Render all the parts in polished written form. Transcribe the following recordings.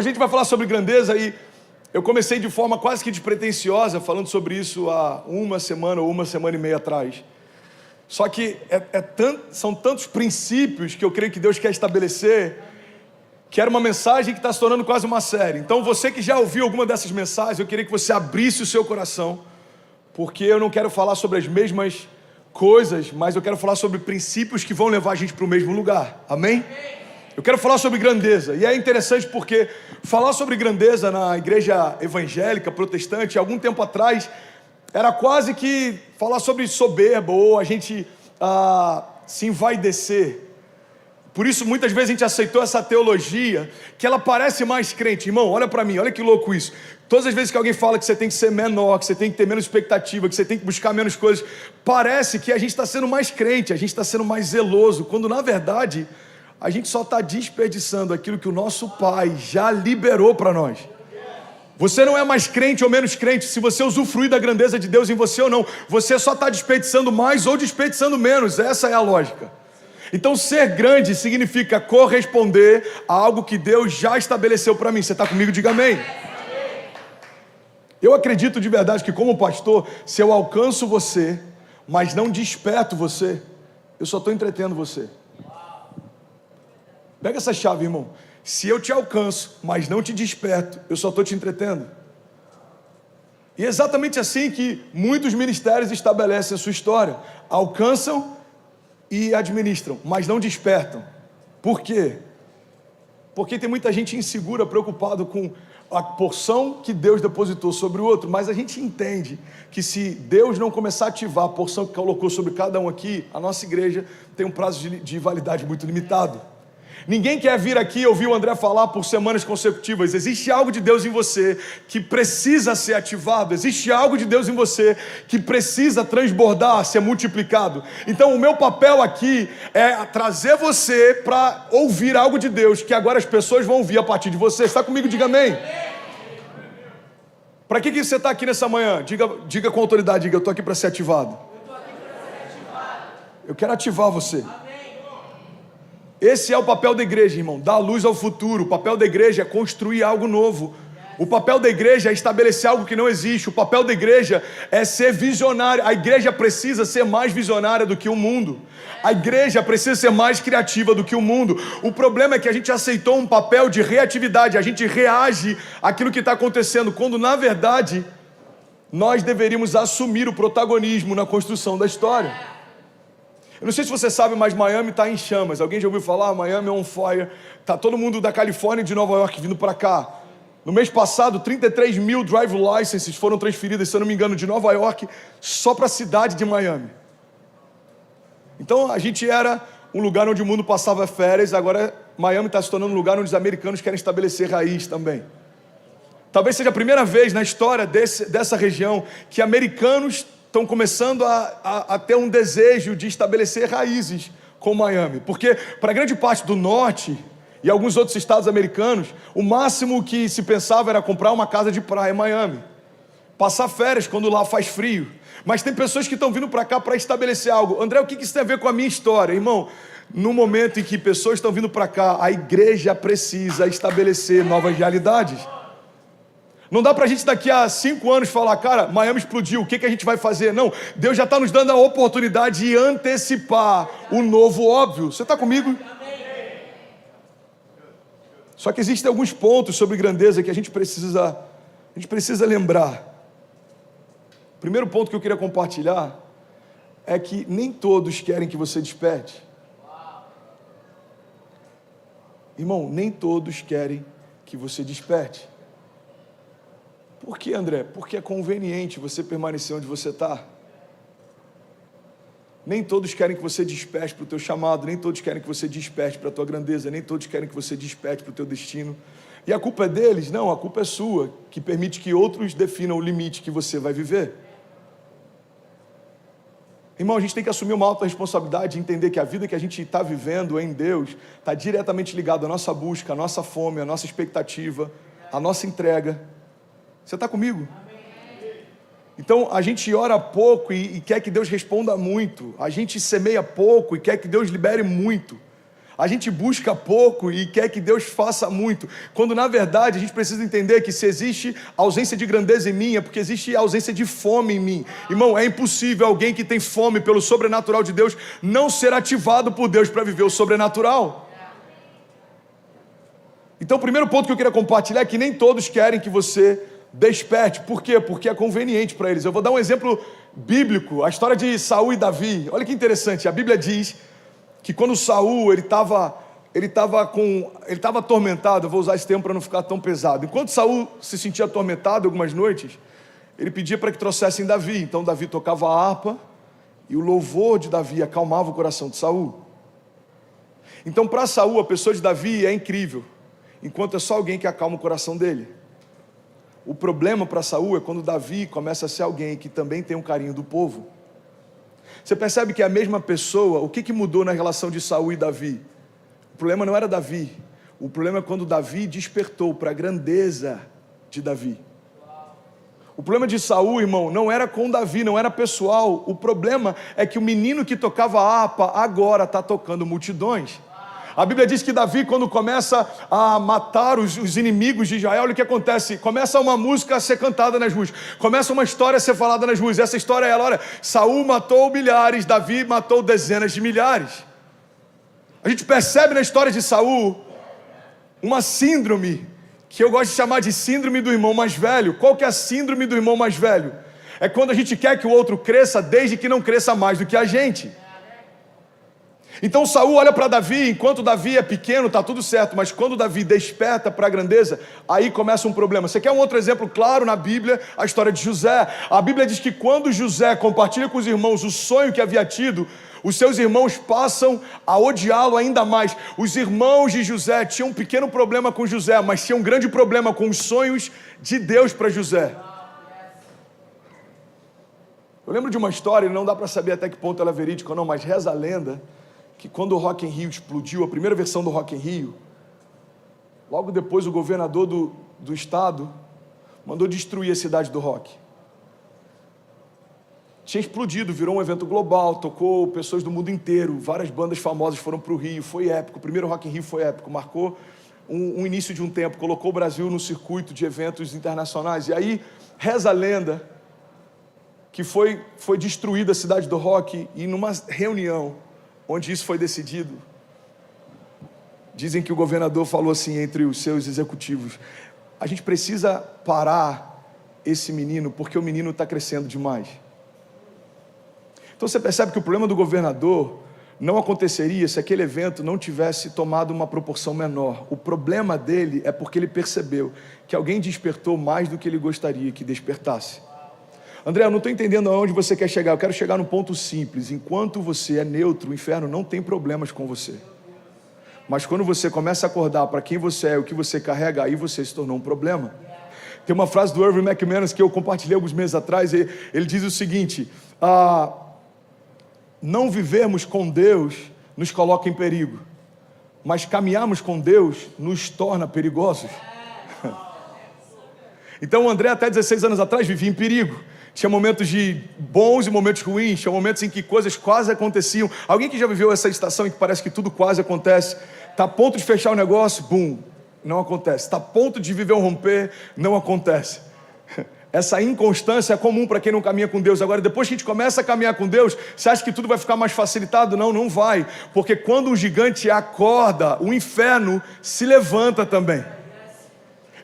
Hoje a gente vai falar sobre grandeza e eu comecei de forma quase que despretensiosa falando sobre isso há uma semana ou uma semana e meia atrás. Só que são tantos princípios que eu creio que Deus quer estabelecer, que era uma mensagem que está se tornando quase uma série. Então você que já ouviu alguma dessas mensagens, eu queria que você abrisse o seu coração, porque eu não quero falar sobre as mesmas coisas, mas eu quero falar sobre princípios que vão levar a gente para o mesmo lugar. Amém? Eu quero falar sobre grandeza, e é interessante porque falar sobre grandeza na igreja evangélica, protestante, algum tempo atrás, era quase que falar sobre soberba, ou a gente se envaidecer. Por isso, muitas vezes a gente aceitou essa teologia, que ela parece mais crente. Irmão, olha para mim, olha que louco isso. Todas as vezes que alguém fala que você tem que ser menor, que você tem que ter menos expectativa, que você tem que buscar menos coisas, parece que a gente está sendo mais crente, a gente está sendo mais zeloso, quando na verdade a gente só está desperdiçando aquilo que o nosso Pai já liberou para nós. Você não é mais crente ou menos crente se você usufruir da grandeza de Deus em você ou não. Você só está desperdiçando mais ou desperdiçando menos. Essa é a lógica. Então ser grande significa corresponder a algo que Deus já estabeleceu para mim. Você está comigo? Diga amém. Eu acredito de verdade que como pastor, se eu alcanço você, mas não desperto você, eu só estou entretendo você. Pega essa chave, irmão. Se eu te alcanço, mas não te desperto, eu só estou te entretendo. E é exatamente assim que muitos ministérios estabelecem a sua história. Alcançam e administram, mas não despertam. Por quê? Porque tem muita gente insegura, preocupado com a porção que Deus depositou sobre o outro, mas a gente entende que se Deus não começar a ativar a porção que colocou sobre cada um aqui, a nossa igreja tem um prazo de validade muito limitado. Ninguém quer vir aqui ouvir o André falar por semanas consecutivas. Existe algo de Deus em você que precisa ser ativado. Existe algo de Deus em você que precisa transbordar, ser multiplicado. Então o meu papel aqui é trazer você para ouvir algo de Deus que agora as pessoas vão ouvir a partir de você. Está comigo? Diga amém. Para que você está aqui nessa manhã? Diga com autoridade, diga, eu estou aqui para ser ativado. Eu quero ativar você. Esse é o papel da igreja, irmão, dar luz ao futuro. O papel da igreja é construir algo novo. O papel da igreja é estabelecer algo que não existe. O papel da igreja é ser visionária. A igreja precisa ser mais visionária do que o mundo. A igreja precisa ser mais criativa do que o mundo. O problema é que a gente aceitou um papel de reatividade. A gente reage àquilo que está acontecendo, quando na verdade nós deveríamos assumir o protagonismo na construção da história. Eu não sei se você sabe, mas Miami está em chamas. Alguém já ouviu falar? Miami on fire. Está todo mundo da Califórnia e de Nova York vindo para cá. No mês passado, 33 mil drive licenses foram transferidas, se eu não me engano, de Nova York só para a cidade de Miami. Então a gente era um lugar onde o mundo passava férias, agora Miami está se tornando um lugar onde os americanos querem estabelecer raiz também. Talvez seja a primeira vez na história dessa região que americanos estão começando a ter um desejo de estabelecer raízes com Miami. Porque para grande parte do norte e alguns outros estados americanos, o máximo que se pensava era comprar uma casa de praia em Miami. Passar férias quando lá faz frio. Mas tem pessoas que estão vindo para cá para estabelecer algo. André, o que isso tem a ver com a minha história? Irmão, no momento em que pessoas estão vindo para cá, a igreja precisa estabelecer novas realidades. Não dá para a gente daqui a 5 anos falar, cara, Miami explodiu, o que a gente vai fazer? Não, Deus já está nos dando a oportunidade de antecipar o novo óbvio. Você está comigo? Só que existem alguns pontos sobre grandeza que a gente precisa lembrar. O primeiro ponto que eu queria compartilhar é que nem todos querem que você desperte. Irmão, nem todos querem que você desperte. Por que, André? Porque é conveniente você permanecer onde você está. Nem todos querem que você desperte para o teu chamado, nem todos querem que você desperte para a tua grandeza, nem todos querem que você desperte para o teu destino. E a culpa é deles? Não, a culpa é sua, que permite que outros definam o limite que você vai viver. Irmão, a gente tem que assumir uma alta responsabilidade e entender que a vida que a gente está vivendo em Deus está diretamente ligada à nossa busca, à nossa fome, à nossa expectativa, à nossa entrega. Você está comigo? Então a gente ora pouco e quer que Deus responda muito. A gente semeia pouco e quer que Deus libere muito. A gente busca pouco e quer que Deus faça muito, quando na verdade a gente precisa entender que se existe ausência de grandeza em mim, é porque existe ausência de fome em mim. Irmão, é impossível alguém que tem fome pelo sobrenatural de Deus não ser ativado por Deus para viver o sobrenatural. Então o primeiro ponto que eu queria compartilhar é que nem todos querem que você desperte. Por quê? Porque é conveniente para eles. Eu vou dar um exemplo bíblico, a história de Saul e Davi. Olha que interessante, a Bíblia diz que quando Saul ele estava atormentado, eu vou usar esse termo para não ficar tão pesado. Enquanto Saul se sentia atormentado algumas noites, ele pedia para que trouxessem Davi. Então Davi tocava a harpa e o louvor de Davi acalmava o coração de Saul. Então para Saul a pessoa de Davi é incrível, enquanto é só alguém que acalma o coração dele. O problema para Saul é quando Davi começa a ser alguém que também tem um carinho do povo. Você percebe que é a mesma pessoa. O que mudou na relação de Saul e Davi? O problema não era Davi. O problema é quando Davi despertou para a grandeza de Davi. O problema de Saul, irmão, não era com Davi, não era pessoal. O problema é que o menino que tocava a harpa agora está tocando multidões. A Bíblia diz que Davi, quando começa a matar os inimigos de Israel, olha o que acontece: começa uma música a ser cantada nas ruas, começa uma história a ser falada nas ruas. Essa história é ela: olha, Saul matou milhares, Davi matou dezenas de milhares. A gente percebe na história de Saul uma síndrome, que eu gosto de chamar de síndrome do irmão mais velho. Qual que é a síndrome do irmão mais velho? É quando a gente quer que o outro cresça, desde que não cresça mais do que a gente. Então Saul olha para Davi, enquanto Davi é pequeno, está tudo certo, mas quando Davi desperta para a grandeza, aí começa um problema. Você quer um outro exemplo claro na Bíblia? A história de José. A Bíblia diz que quando José compartilha com os irmãos o sonho que havia tido, os seus irmãos passam a odiá-lo ainda mais. Os irmãos de José tinham um pequeno problema com José, mas tinham um grande problema com os sonhos de Deus para José. Eu lembro de uma história, não dá para saber até que ponto ela é verídica ou não, mas reza a lenda que quando o Rock in Rio explodiu, a primeira versão do Rock in Rio, logo depois o governador do estado mandou destruir a cidade do rock. Tinha explodido, virou um evento global, tocou pessoas do mundo inteiro, várias bandas famosas foram para o Rio, foi épico, o primeiro Rock in Rio foi épico, marcou um início de um tempo, colocou o Brasil no circuito de eventos internacionais. E aí reza a lenda que foi destruída a cidade do rock, e numa reunião onde isso foi decidido, dizem que o governador falou assim entre os seus executivos: a gente precisa parar esse menino, porque o menino está crescendo demais. Então você percebe que o problema do governador não aconteceria se aquele evento não tivesse tomado uma proporção menor. O problema dele é porque ele percebeu que alguém despertou mais do que ele gostaria que despertasse. André, eu não estou entendendo aonde você quer chegar. Eu quero chegar num ponto simples. Enquanto você é neutro, o inferno não tem problemas com você. Mas quando você começa a acordar para quem você é e o que você carrega, aí você se tornou um problema. Tem uma frase do Irving McManus que eu compartilhei alguns meses atrás. Ele diz o seguinte: não vivermos com Deus nos coloca em perigo, mas caminharmos com Deus nos torna perigosos. Então o André até 16 anos atrás vivia em perigo. Tinha momentos de bons e momentos ruins, tinha momentos em que coisas quase aconteciam. Alguém que já viveu essa estação em que parece que tudo quase acontece? Está a ponto de fechar o negócio, bum, não acontece. Está a ponto de viver um romper, não acontece. Essa inconstância é comum para quem não caminha com Deus. Agora, depois que a gente começa a caminhar com Deus, você acha que tudo vai ficar mais facilitado? Não, não vai. Porque quando um gigante acorda, o inferno se levanta também.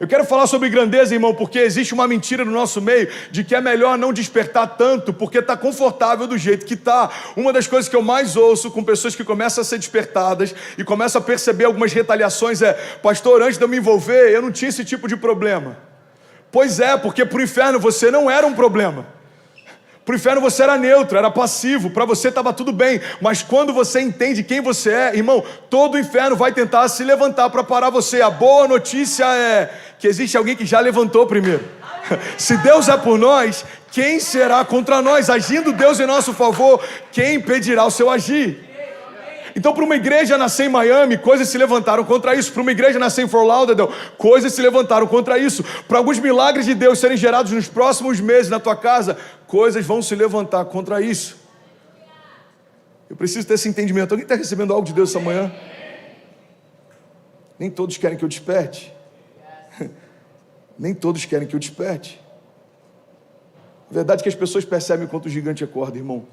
Eu quero falar sobre grandeza, irmão, porque existe uma mentira no nosso meio de que é melhor não despertar tanto, porque está confortável do jeito que está. Uma das coisas que eu mais ouço com pessoas que começam a ser despertadas e começam a perceber algumas retaliações é: pastor, antes de eu me envolver, eu não tinha esse tipo de problema. Pois é, porque para o inferno você não era um problema. Para o inferno você era neutro, era passivo, para você estava tudo bem. Mas quando você entende quem você é, irmão, todo o inferno vai tentar se levantar para parar você. A boa notícia é que existe alguém que já levantou primeiro. Se Deus é por nós, quem será contra nós? Agindo Deus em nosso favor, quem impedirá o seu agir? Então, para uma igreja nascer em Miami, coisas se levantaram contra isso. Para uma igreja nascer em Fort Lauderdale, coisas se levantaram contra isso. Para alguns milagres de Deus serem gerados nos próximos meses na tua casa, coisas vão se levantar contra isso. Eu preciso ter esse entendimento. Alguém está recebendo algo de Deus essa manhã? Nem todos querem que eu desperte. Nem todos querem que eu desperte. A verdade é que as pessoas percebem quando o gigante acorda, irmão.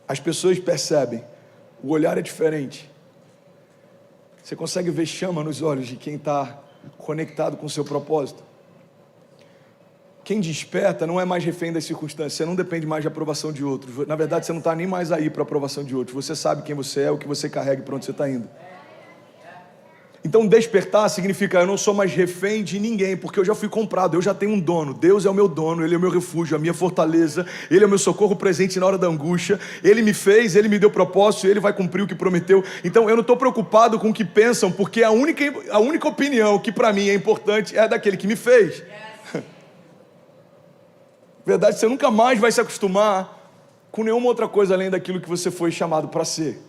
As pessoas percebem. O olhar é diferente. Você consegue ver chama nos olhos de quem está conectado com o seu propósito. Quem desperta não é mais refém das circunstâncias. Você não depende mais de aprovação de outros. Na verdade, você não está nem mais aí para aprovação de outros. Você sabe quem você é, o que você carrega e para onde você está indo. Então, despertar significa eu não sou mais refém de ninguém, porque eu já fui comprado, eu já tenho um dono. Deus é o meu dono, Ele é o meu refúgio, a minha fortaleza, Ele é o meu socorro presente na hora da angústia. Ele me fez, Ele me deu propósito, Ele vai cumprir o que prometeu. Então, eu não estou preocupado com o que pensam, porque a única opinião que para mim é importante é daquele que me fez. Verdade, você nunca mais vai se acostumar com nenhuma outra coisa além daquilo que você foi chamado para ser.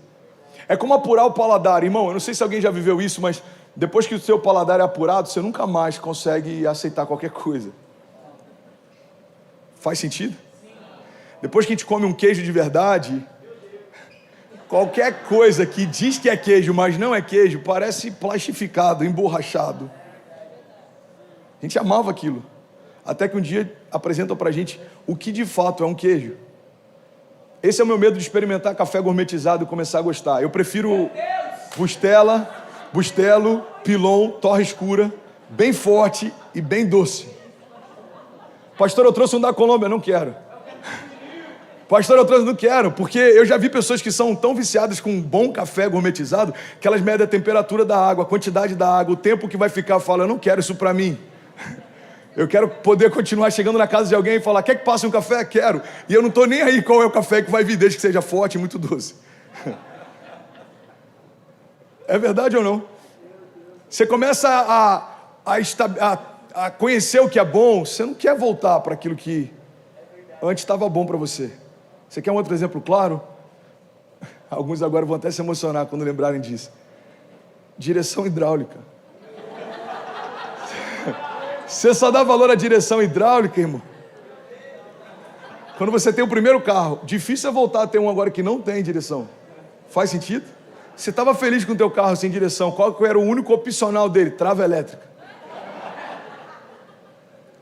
É como apurar o paladar, irmão. Eu não sei se alguém já viveu isso, mas depois que o seu paladar é apurado, você nunca mais consegue aceitar qualquer coisa. Faz sentido? Depois que a gente come um queijo de verdade, qualquer coisa que diz que é queijo, mas não é queijo, parece plastificado, emborrachado. A gente amava aquilo. Até que um dia apresentam pra gente o que de fato é um queijo. Esse é o meu medo de experimentar café gourmetizado e começar a gostar. Eu prefiro bustelo, pilon, torra escura, bem forte e bem doce. Pastor, eu trouxe um da Colômbia, não quero. Pastor, eu trouxe, não quero, porque eu já vi pessoas que são tão viciadas com um bom café gourmetizado que elas medem a temperatura da água, a quantidade da água, o tempo que vai ficar. Falam, eu não quero isso pra mim. Eu quero poder continuar chegando na casa de alguém e falar, quer que passe um café? Quero. E eu não estou nem aí qual é o café que vai vir, desde que seja forte e muito doce. É verdade ou não? Você começa a conhecer o que é bom, você não quer voltar para aquilo que antes estava bom para você. Você quer um outro exemplo claro? Alguns agora vão até se emocionar quando lembrarem disso. Direção hidráulica. Você só dá valor à direção hidráulica, irmão, quando você tem o primeiro carro. Difícil é voltar a ter um agora que não tem direção. Faz sentido? Você estava feliz com o teu carro sem direção. Qual que era o único opcional dele? Trava elétrica.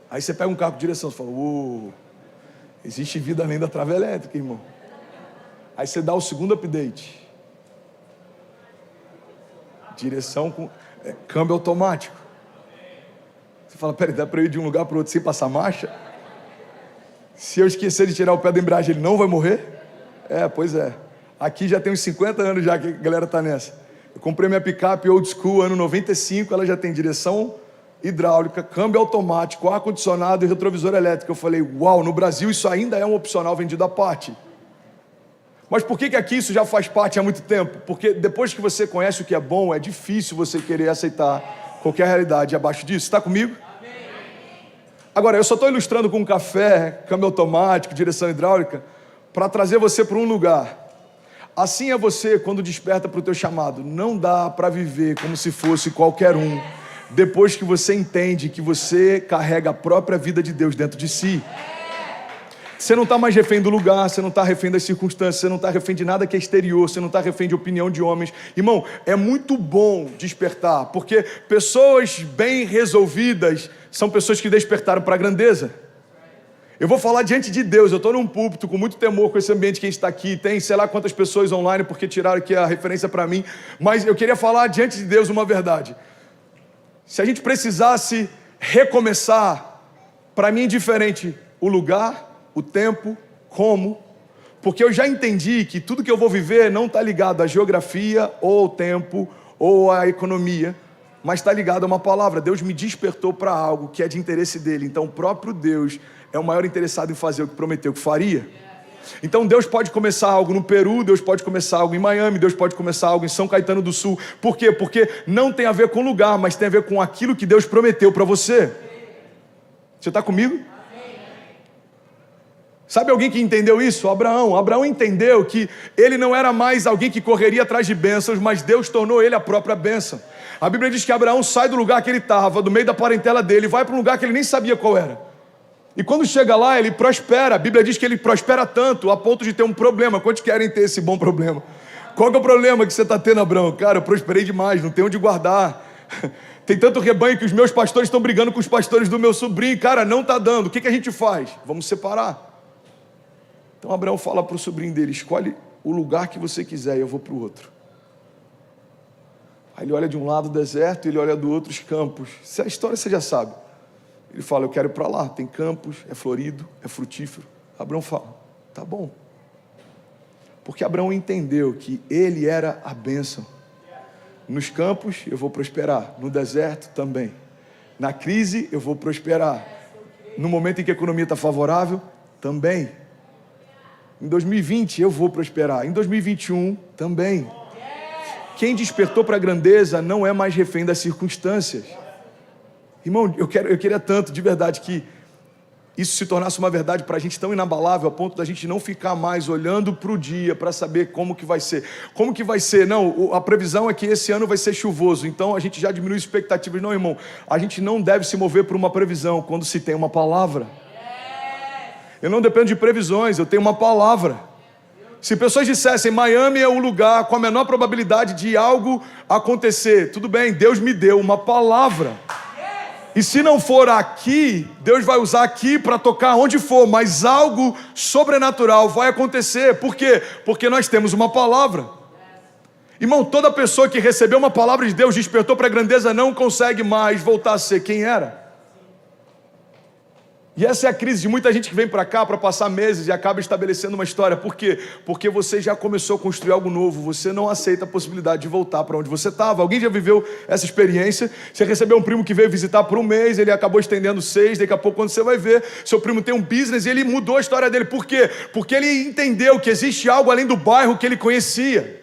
Aí você pega um carro com direção. Você fala, existe vida além da trava elétrica, irmão. Aí você dá o segundo update. Direção com câmbio automático. Você fala, peraí, dá para eu ir de um lugar para o outro sem passar marcha? Se eu esquecer de tirar o pé da embreagem, ele não vai morrer? Pois é. Aqui já tem uns 50 anos já que a galera está nessa. Eu comprei minha picape old school, ano 95, ela já tem direção hidráulica, câmbio automático, ar-condicionado e retrovisor elétrico. Eu falei, uau, no Brasil isso ainda é um opcional vendido à parte. Mas por que aqui isso já faz parte há muito tempo? Porque depois que você conhece o que é bom, é difícil você querer aceitar qualquer realidade abaixo disso. Está comigo? Amém. Agora, eu só estou ilustrando com café, câmbio automático, direção hidráulica, para trazer você para um lugar. Assim é você quando desperta para o teu chamado. Não dá para viver como se fosse qualquer um, depois que você entende que você carrega a própria vida de Deus dentro de si. Você não está mais refém do lugar, você não está refém das circunstâncias, você não está refém de nada que é exterior, você não está refém de opinião de homens. Irmão, é muito bom despertar, porque pessoas bem resolvidas são pessoas que despertaram para a grandeza. Eu vou falar diante de Deus, eu estou num púlpito com muito temor com esse ambiente que a gente está aqui, tem sei lá quantas pessoas online porque tiraram aqui a referência para mim, mas eu queria falar diante de Deus uma verdade. Se a gente precisasse recomeçar, para mim é indiferente o lugar, o tempo, como, porque eu já entendi que tudo que eu vou viver não está ligado à geografia, ou ao tempo, ou à economia, mas está ligado a uma palavra. Deus me despertou para algo que é de interesse dele, então o próprio Deus é o maior interessado em fazer o que prometeu que faria. Então Deus pode começar algo no Peru, Deus pode começar algo em Miami, Deus pode começar algo em São Caetano do Sul. Por quê? Porque não tem a ver com o lugar, mas tem a ver com aquilo que Deus prometeu para você. Você está comigo? Sabe alguém que entendeu isso? Abraão. Abraão entendeu que ele não era mais alguém que correria atrás de bênçãos, mas Deus tornou ele a própria bênção. A Bíblia diz que Abraão sai do lugar que ele estava, do meio da parentela dele, vai para um lugar que ele nem sabia qual era. E quando chega lá, ele prospera. A Bíblia diz que ele prospera tanto, a ponto de ter um problema. Quantos querem ter esse bom problema? Qual que é o problema que você está tendo, Abraão? Cara, eu prosperei demais, não tenho onde guardar. Tem tanto rebanho que os meus pastores estão brigando com os pastores do meu sobrinho. Cara, não está dando. O que a gente faz? Vamos separar. Então Abraão fala para o sobrinho dele: escolhe o lugar que você quiser e eu vou para o outro. Aí ele olha de um lado o deserto e ele olha do outro os campos. Se a história você já sabe. Ele fala: eu quero ir para lá, tem campos, é florido, é frutífero. Abraão fala: tá bom. Porque Abraão entendeu que ele era a bênção. Nos campos eu vou prosperar, no deserto também. Na crise eu vou prosperar. No momento em que a economia está favorável, também. Em 2020 eu vou prosperar, em 2021 também. Quem despertou para a grandeza não é mais refém das circunstâncias. Irmão, eu queria tanto, de verdade, que isso se tornasse uma verdade para a gente tão inabalável, a ponto da gente não ficar mais olhando para o dia para saber como que vai ser. Como que vai ser? Não, a previsão é que esse ano vai ser chuvoso, então a gente já diminui expectativas. Não, irmão, a gente não deve se mover por uma previsão quando se tem uma palavra. Eu não dependo de previsões, eu tenho uma palavra. Se pessoas dissessem: Miami é o lugar com a menor probabilidade de algo acontecer, tudo bem, Deus me deu uma palavra. E se não for aqui, Deus vai usar aqui para tocar onde for, mas algo sobrenatural vai acontecer. Por quê? Porque nós temos uma palavra. Irmão, toda pessoa que recebeu uma palavra de Deus, despertou para a grandeza, não consegue mais voltar a ser quem era. E essa é a crise de muita gente que vem para cá para passar meses e acaba estabelecendo uma história. Por quê? Porque você já começou a construir algo novo. Você não aceita a possibilidade de voltar para onde você estava. Alguém já viveu essa experiência? Você recebeu um primo que veio visitar por um mês, ele acabou estendendo 6, daqui a pouco quando você vai ver, seu primo tem um business e ele mudou a história dele. Por quê? Porque ele entendeu que existe algo além do bairro que ele conhecia.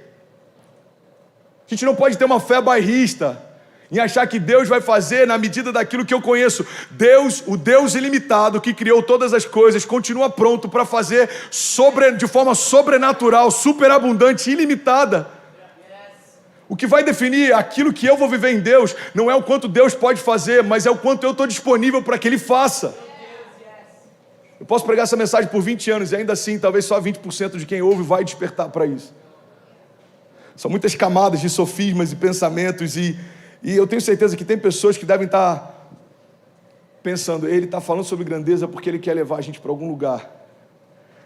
A gente não pode ter uma fé bairrista em achar que Deus vai fazer na medida daquilo que eu conheço. Deus, o Deus ilimitado que criou todas as coisas, continua pronto para fazer de forma sobrenatural, superabundante, ilimitada. O que vai definir aquilo que eu vou viver em Deus não é o quanto Deus pode fazer, mas é o quanto eu estou disponível para que Ele faça. Eu posso pregar essa mensagem por 20 anos e ainda assim talvez só 20% de quem ouve vai despertar para isso. São muitas camadas de sofismas e pensamentos e eu tenho certeza que tem pessoas que devem estar pensando: ele está falando sobre grandeza porque ele quer levar a gente para algum lugar.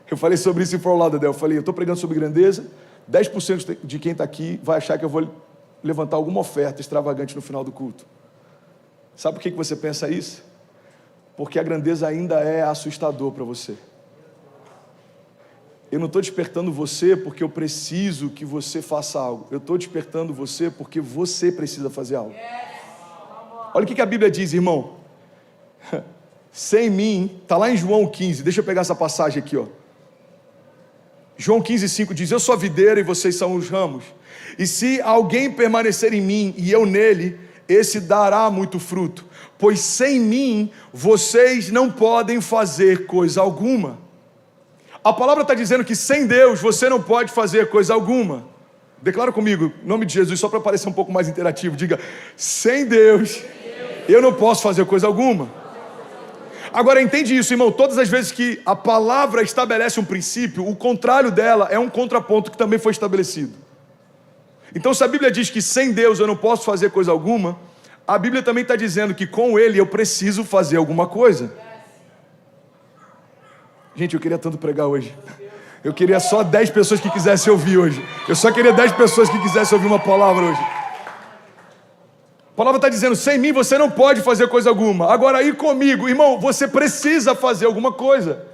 Eu falei sobre isso em Fort Lauderdale. Eu falei: eu estou pregando sobre grandeza, 10% de quem está aqui vai achar que eu vou levantar alguma oferta extravagante no final do culto. Sabe por que você pensa isso? Porque a grandeza ainda é assustador para você. Eu não estou despertando você porque eu preciso que você faça algo. Eu estou despertando você porque você precisa fazer algo. Olha o que a Bíblia diz, irmão. Sem mim, está lá em João 15. Deixa eu pegar essa passagem aqui, ó. João 15:5 diz: eu sou a videira e vocês são os ramos. E se alguém permanecer em mim e eu nele, esse dará muito fruto. Pois sem mim, vocês não podem fazer coisa alguma. A palavra está dizendo que sem Deus você não pode fazer coisa alguma. Declara comigo, em nome de Jesus, só para parecer um pouco mais interativo. Diga: sem Deus eu não posso fazer coisa alguma. Agora entende isso, irmão. Todas as vezes que a palavra estabelece um princípio, o contrário dela é um contraponto que também foi estabelecido. Então, se a Bíblia diz que sem Deus eu não posso fazer coisa alguma, a Bíblia também está dizendo que com Ele eu preciso fazer alguma coisa. Gente, eu queria tanto pregar hoje. Eu queria só 10 pessoas que quisessem ouvir hoje. Eu só queria 10 pessoas que quisessem ouvir uma palavra hoje. A palavra está dizendo: sem mim você não pode fazer coisa alguma. Agora aí comigo, irmão, você precisa fazer alguma coisa.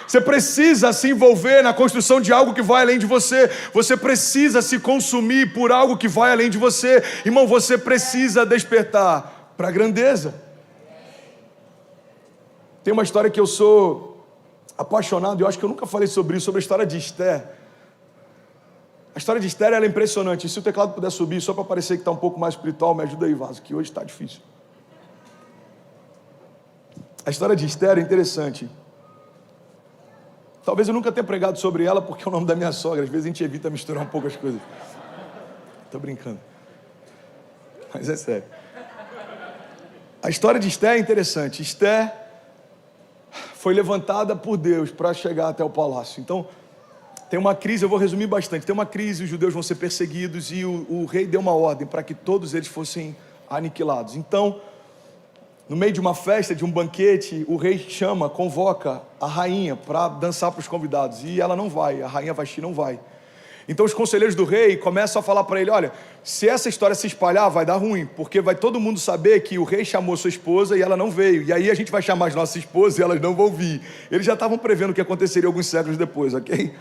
Você precisa se envolver na construção de algo que vai além de você. Você precisa se consumir por algo que vai além de você. Irmão, você precisa despertar para a grandeza. Tem uma história que eu sou apaixonado, eu acho que eu nunca falei sobre isso, sobre a história de Esther. A história de Esther, ela é impressionante. Se o teclado puder subir, só para parecer que está um pouco mais espiritual, me ajuda aí, Vaso, que hoje está difícil. A história de Esther é interessante. Talvez eu nunca tenha pregado sobre ela, porque é o nome da minha sogra. Às vezes a gente evita misturar um pouco as coisas. Estou brincando. Mas é sério. A história de Esther é interessante. Esther foi levantada por Deus para chegar até o palácio. Então, Tem uma crise, eu vou resumir bastante. Tem uma crise, os judeus vão ser perseguidos e o rei deu uma ordem para que todos eles fossem aniquilados. Então, no meio de uma festa, de um banquete, o rei convoca a rainha para dançar para os convidados. E ela não vai, a rainha Vasti não vai. Então os conselheiros do rei começam a falar para ele: olha, se essa história se espalhar, vai dar ruim, porque vai todo mundo saber que o rei chamou sua esposa e ela não veio. E aí a gente vai chamar as nossas esposas e elas não vão vir. Eles já estavam prevendo o que aconteceria alguns séculos depois, ok?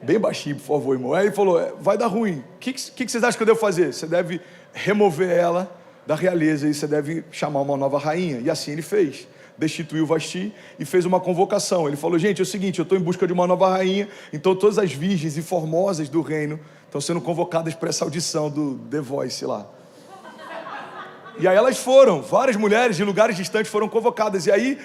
Bem baixinho, por favor, irmão. Aí ele falou: vai dar ruim. O que vocês acham que eu devo fazer? Você deve remover ela da realeza e você deve chamar uma nova rainha. E assim ele fez. Destituiu Vasti e fez uma convocação. Ele falou: gente, é o seguinte, eu estou em busca de uma nova rainha, então todas as virgens e formosas do reino estão sendo convocadas para essa audição do The Voice lá. E aí elas foram, várias mulheres de lugares distantes foram convocadas, e aí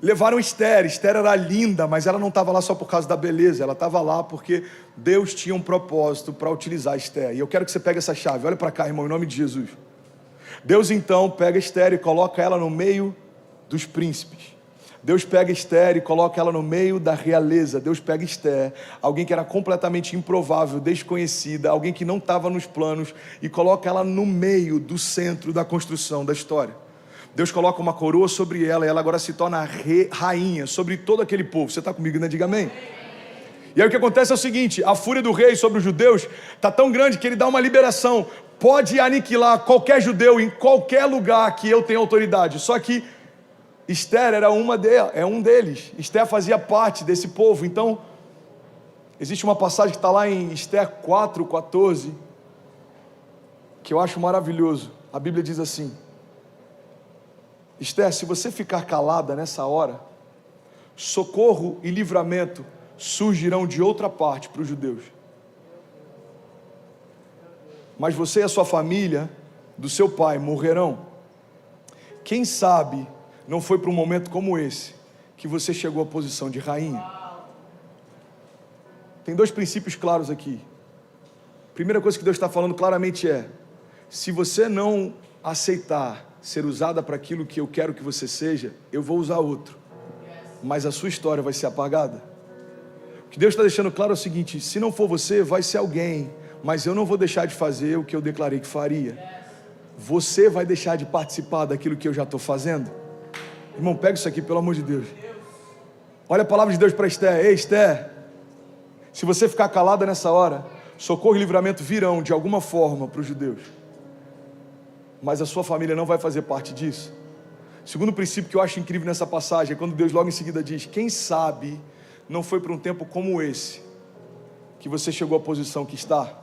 levaram Esther. Esther era linda, mas ela não estava lá só por causa da beleza, ela estava lá porque Deus tinha um propósito para utilizar Esther. E eu quero que você pegue essa chave, olha para cá, irmão, em nome de Jesus. Deus então pega Esther e coloca ela no meio dos príncipes. Deus pega Esther e coloca ela no meio da realeza. Deus pega Esther, alguém que era completamente improvável, desconhecida, alguém que não estava nos planos, e coloca ela no meio do centro da construção da história. Deus coloca uma coroa sobre ela e ela agora se torna rainha sobre todo aquele povo. Você está comigo, né? Diga amém. E aí o que acontece é o seguinte: a fúria do rei sobre os judeus está tão grande que ele dá uma liberação. Pode aniquilar qualquer judeu em qualquer lugar que eu tenha autoridade. Só que Esther era um deles. Esther fazia parte desse povo. Então, existe uma passagem que está lá em Esther 4:14, que eu acho maravilhoso. A Bíblia diz assim: Esther, se você ficar calada nessa hora, socorro e livramento surgirão de outra parte para os judeus. Mas você e a sua família, do seu pai, morrerão. Quem sabe não foi para um momento como esse que você chegou à posição de rainha. Tem dois princípios claros aqui. Primeira coisa que Deus está falando claramente é: se você não aceitar ser usada para aquilo que eu quero que você seja, eu vou usar outro, mas a sua história vai ser apagada. O que Deus está deixando claro é o seguinte: se não for você, vai ser alguém, mas eu não vou deixar de fazer o que eu declarei que faria. Você vai deixar de participar daquilo que eu já estou fazendo? Irmão, pega isso aqui, pelo amor de Deus. Olha a palavra de Deus para Esther: ei, Esther, se você ficar calada nessa hora, socorro e livramento virão de alguma forma para os judeus, mas a sua família não vai fazer parte disso. Segundo princípio que eu acho incrível nessa passagem é quando Deus logo em seguida diz: quem sabe não foi para um tempo como esse que você chegou à posição que está.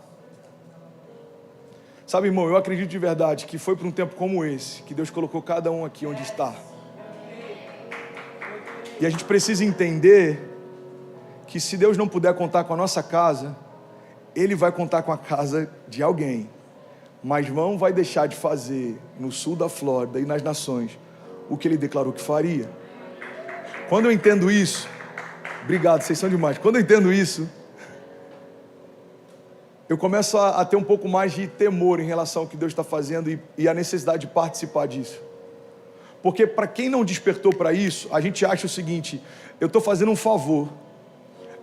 Sabe, irmão, eu acredito de verdade que foi para um tempo como esse que Deus colocou cada um aqui onde está. E a gente precisa entender que se Deus não puder contar com a nossa casa, Ele vai contar com a casa de alguém, mas não vai deixar de fazer no sul da Flórida e nas nações o que Ele declarou que faria. Quando eu entendo isso, obrigado, vocês são demais. Quando eu entendo isso, eu começo a ter um pouco mais de temor em relação ao que Deus está fazendo e a necessidade de participar disso. Porque para quem não despertou para isso, a gente acha o seguinte: eu estou fazendo um favor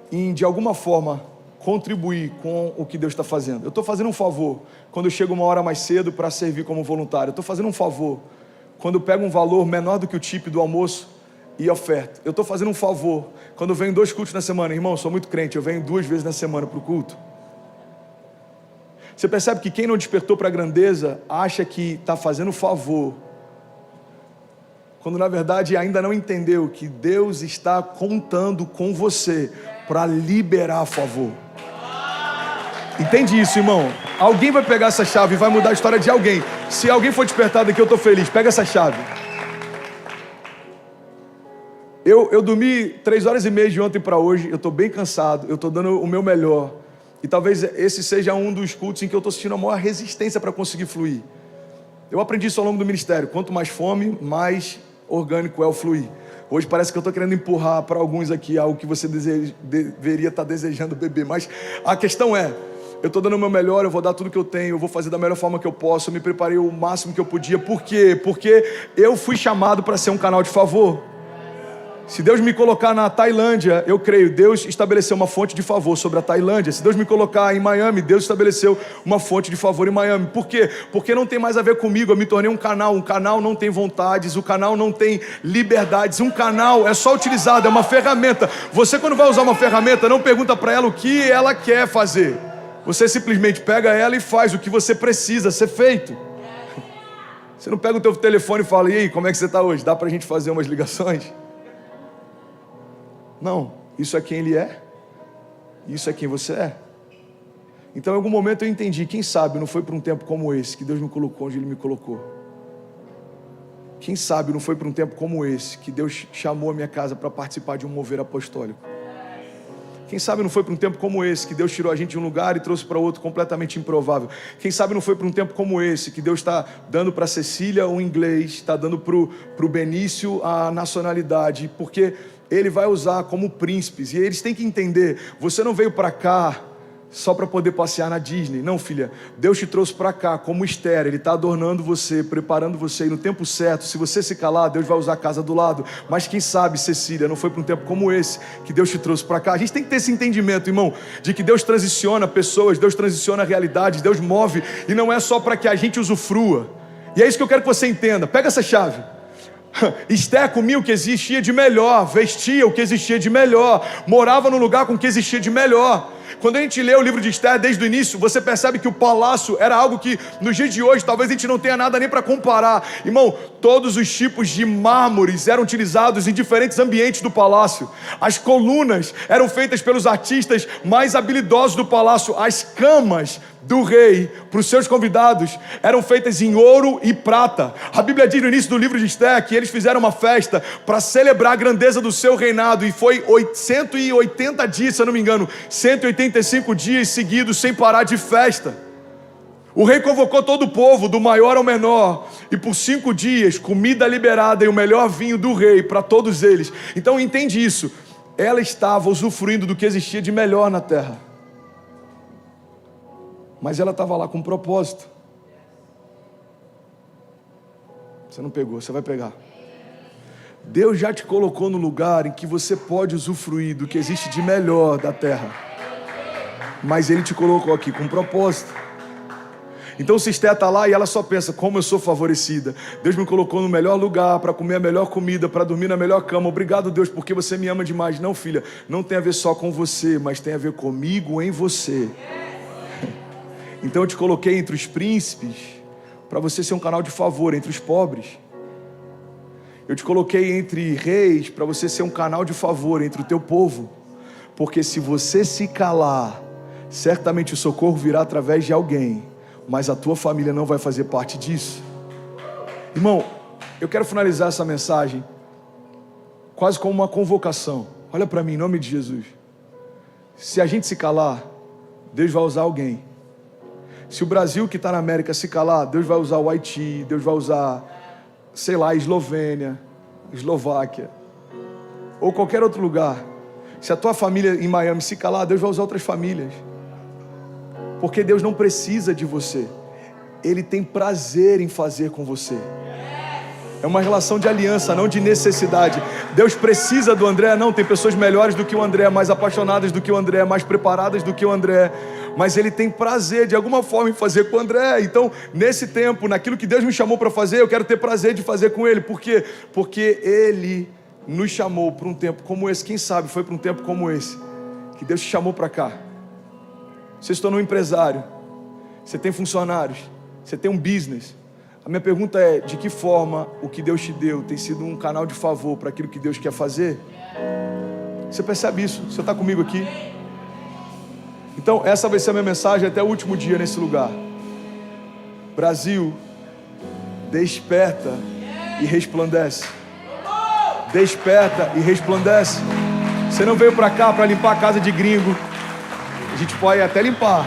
em, de alguma forma, contribuir com o que Deus está fazendo. Eu estou fazendo um favor quando eu chego uma hora mais cedo para servir como voluntário. Eu estou fazendo um favor quando eu pego um valor menor do que o tip do almoço e oferta. Eu estou fazendo um favor quando eu venho 2 cultos na semana. Irmão, eu sou muito crente, eu venho 2 vezes na semana para o culto. Você percebe que quem não despertou para a grandeza acha que está fazendo favor, quando na verdade ainda não entendeu que Deus está contando com você para liberar a favor. Entende isso, irmão? Alguém vai pegar essa chave e vai mudar a história de alguém. Se alguém for despertado aqui, eu estou feliz. Pega essa chave. Eu dormi 3 horas e meia de ontem para hoje. Eu estou bem cansado. Eu estou dando o meu melhor. E talvez esse seja um dos cultos em que eu estou sentindo a maior resistência para conseguir fluir. Eu aprendi isso ao longo do ministério. Quanto mais fome, mais orgânico é o fluir. Hoje parece que eu estou querendo empurrar para alguns aqui algo que você deveria estar desejando beber. Mas a questão é: eu estou dando o meu melhor, eu vou dar tudo que eu tenho, eu vou fazer da melhor forma que eu posso. Eu me preparei o máximo que eu podia. Por quê? Porque eu fui chamado para ser um canal de favor. Se Deus me colocar na Tailândia, eu creio, Deus estabeleceu uma fonte de favor sobre a Tailândia. Se Deus me colocar em Miami, Deus estabeleceu uma fonte de favor em Miami. Por quê? Porque não tem mais a ver comigo, eu me tornei um canal não tem vontades, o canal não tem liberdades, um canal é só utilizado, é uma ferramenta. Você quando vai usar uma ferramenta, não pergunta para ela o que ela quer fazer. Você simplesmente pega ela e faz o que você precisa ser feito. Você não pega o teu telefone e fala, e aí, como é que você está hoje? Dá para a gente fazer umas ligações? Não, isso é quem ele é, isso é quem você é. Então em algum momento eu entendi, quem sabe não foi para um tempo como esse que Deus me colocou onde Ele me colocou. Quem sabe não foi para um tempo como esse que Deus chamou a minha casa para participar de um mover apostólico. Quem sabe não foi para um tempo como esse que Deus tirou a gente de um lugar e trouxe para outro completamente improvável. Quem sabe não foi para um tempo como esse que Deus está dando para Cecília o inglês, está dando para o Benício a nacionalidade, porque Ele vai usar como príncipes. E eles têm que entender, você não veio para cá só para poder passear na Disney. Não, filha, Deus te trouxe para cá como Esther. Ele está adornando você, preparando você. E no tempo certo, se você se calar, Deus vai usar a casa do lado. Mas quem sabe, Cecília, não foi para um tempo como esse que Deus te trouxe para cá. A gente tem que ter esse entendimento, irmão, de que Deus transiciona pessoas, Deus transiciona realidades, Deus move. E não é só para que a gente usufrua. E é isso que eu quero que você entenda. Pega essa chave. Esther comia o que existia de melhor, vestia o que existia de melhor, morava no lugar com o que existia de melhor. Quando a gente lê o livro de Esther desde o início, você percebe que o palácio era algo que nos dias de hoje talvez a gente não tenha nada nem para comparar. Irmão, todos os tipos de mármores eram utilizados em diferentes ambientes do palácio. As colunas eram feitas pelos artistas mais habilidosos do palácio. As camas do rei para os seus convidados eram feitas em ouro e prata. A Bíblia diz no início do livro de Esther que eles fizeram uma festa para celebrar a grandeza do seu reinado, e foi 180 dias, se eu não me engano, 185 dias seguidos sem parar de festa. O rei convocou todo o povo, do maior ao menor, e por 5 dias, comida liberada e o melhor vinho do rei para todos eles. Então entende isso, ela estava usufruindo do que existia de melhor na terra. Mas ela estava lá com um propósito. Você não pegou, você vai pegar. Deus já te colocou no lugar em que você pode usufruir do que existe de melhor da terra. Mas Ele te colocou aqui com um propósito. Então se Esther está lá e ela só pensa, como eu sou favorecida. Deus me colocou no melhor lugar, para comer a melhor comida, para dormir na melhor cama. Obrigado, Deus, porque você me ama demais. Não, filha, não tem a ver só com você, mas tem a ver comigo em você. Então eu te coloquei entre os príncipes para você ser um canal de favor entre os pobres. Eu te coloquei entre reis para você ser um canal de favor entre o teu povo. Porque se você se calar, certamente o socorro virá através de alguém, mas a tua família não vai fazer parte disso. Irmão, eu quero finalizar essa mensagem quase como uma convocação. Olha para mim, em nome de Jesus. Se a gente se calar, Deus vai usar alguém. Se o Brasil que está na América se calar, Deus vai usar o Haiti, Deus vai usar, sei lá, a Eslovênia, Eslováquia, ou qualquer outro lugar. Se a tua família em Miami se calar, Deus vai usar outras famílias. Porque Deus não precisa de você. Ele tem prazer em fazer com você. É uma relação de aliança, não de necessidade. Deus precisa do André? Não, tem pessoas melhores do que o André, mais apaixonadas do que o André, mais preparadas do que o André. Mas Ele tem prazer de alguma forma em fazer com o André. Então, nesse tempo, naquilo que Deus me chamou para fazer, eu quero ter prazer de fazer com Ele. Por quê? Porque Ele nos chamou para um tempo como esse. Quem sabe foi para um tempo como esse que Deus te chamou para cá. Você se tornou um empresário, você tem funcionários, você tem um business. A minha pergunta é, de que forma o que Deus te deu tem sido um canal de favor para aquilo que Deus quer fazer? Você percebe isso? Você está comigo aqui? Então essa vai ser a minha mensagem até o último dia nesse lugar. Brasil, desperta e resplandece. Desperta e resplandece. Você não veio para cá para limpar a casa de gringo. A gente pode até limpar,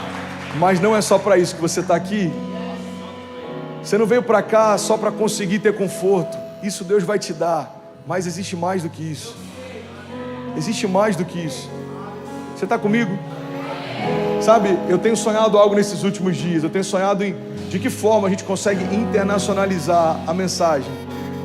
mas não é só para isso que você está aqui. Você não veio para cá só para conseguir ter conforto. Isso Deus vai te dar. Mas existe mais do que isso. Existe mais do que isso. Você está comigo? Sabe, eu tenho sonhado algo nesses últimos dias. Eu tenho sonhado em de que forma a gente consegue internacionalizar a mensagem.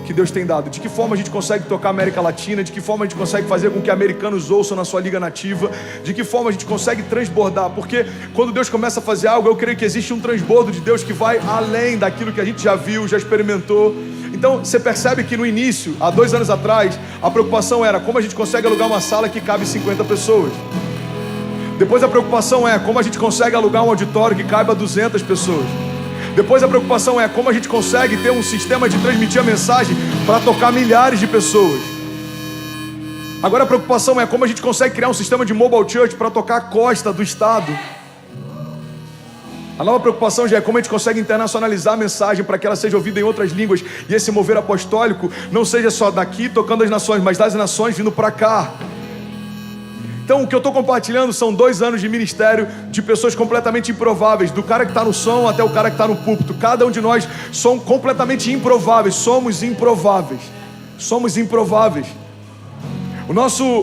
que Deus tem dado? De que forma a gente consegue tocar a América Latina? De que forma a gente consegue fazer com que americanos ouçam na sua liga nativa? De que forma a gente consegue transbordar? Porque quando Deus começa a fazer algo, eu creio que existe um transbordo de Deus que vai além daquilo que a gente já viu, já experimentou. Então você percebe que no início, há 2 anos atrás, a preocupação era como a gente consegue alugar uma sala que cabe 50 pessoas. Depois a preocupação é como a gente consegue alugar um auditório que caiba 200 pessoas. Depois a preocupação é como a gente consegue ter um sistema de transmitir a mensagem para tocar milhares de pessoas. Agora a preocupação é como a gente consegue criar um sistema de mobile church para tocar a costa do estado. A nova preocupação já é como a gente consegue internacionalizar a mensagem para que ela seja ouvida em outras línguas e esse mover apostólico não seja só daqui tocando as nações, mas das nações vindo para cá. Então o que eu estou compartilhando são 2 anos de ministério de pessoas completamente improváveis, do cara que está no som até o cara que está no púlpito. Cada um de nós somos completamente improváveis, somos improváveis. O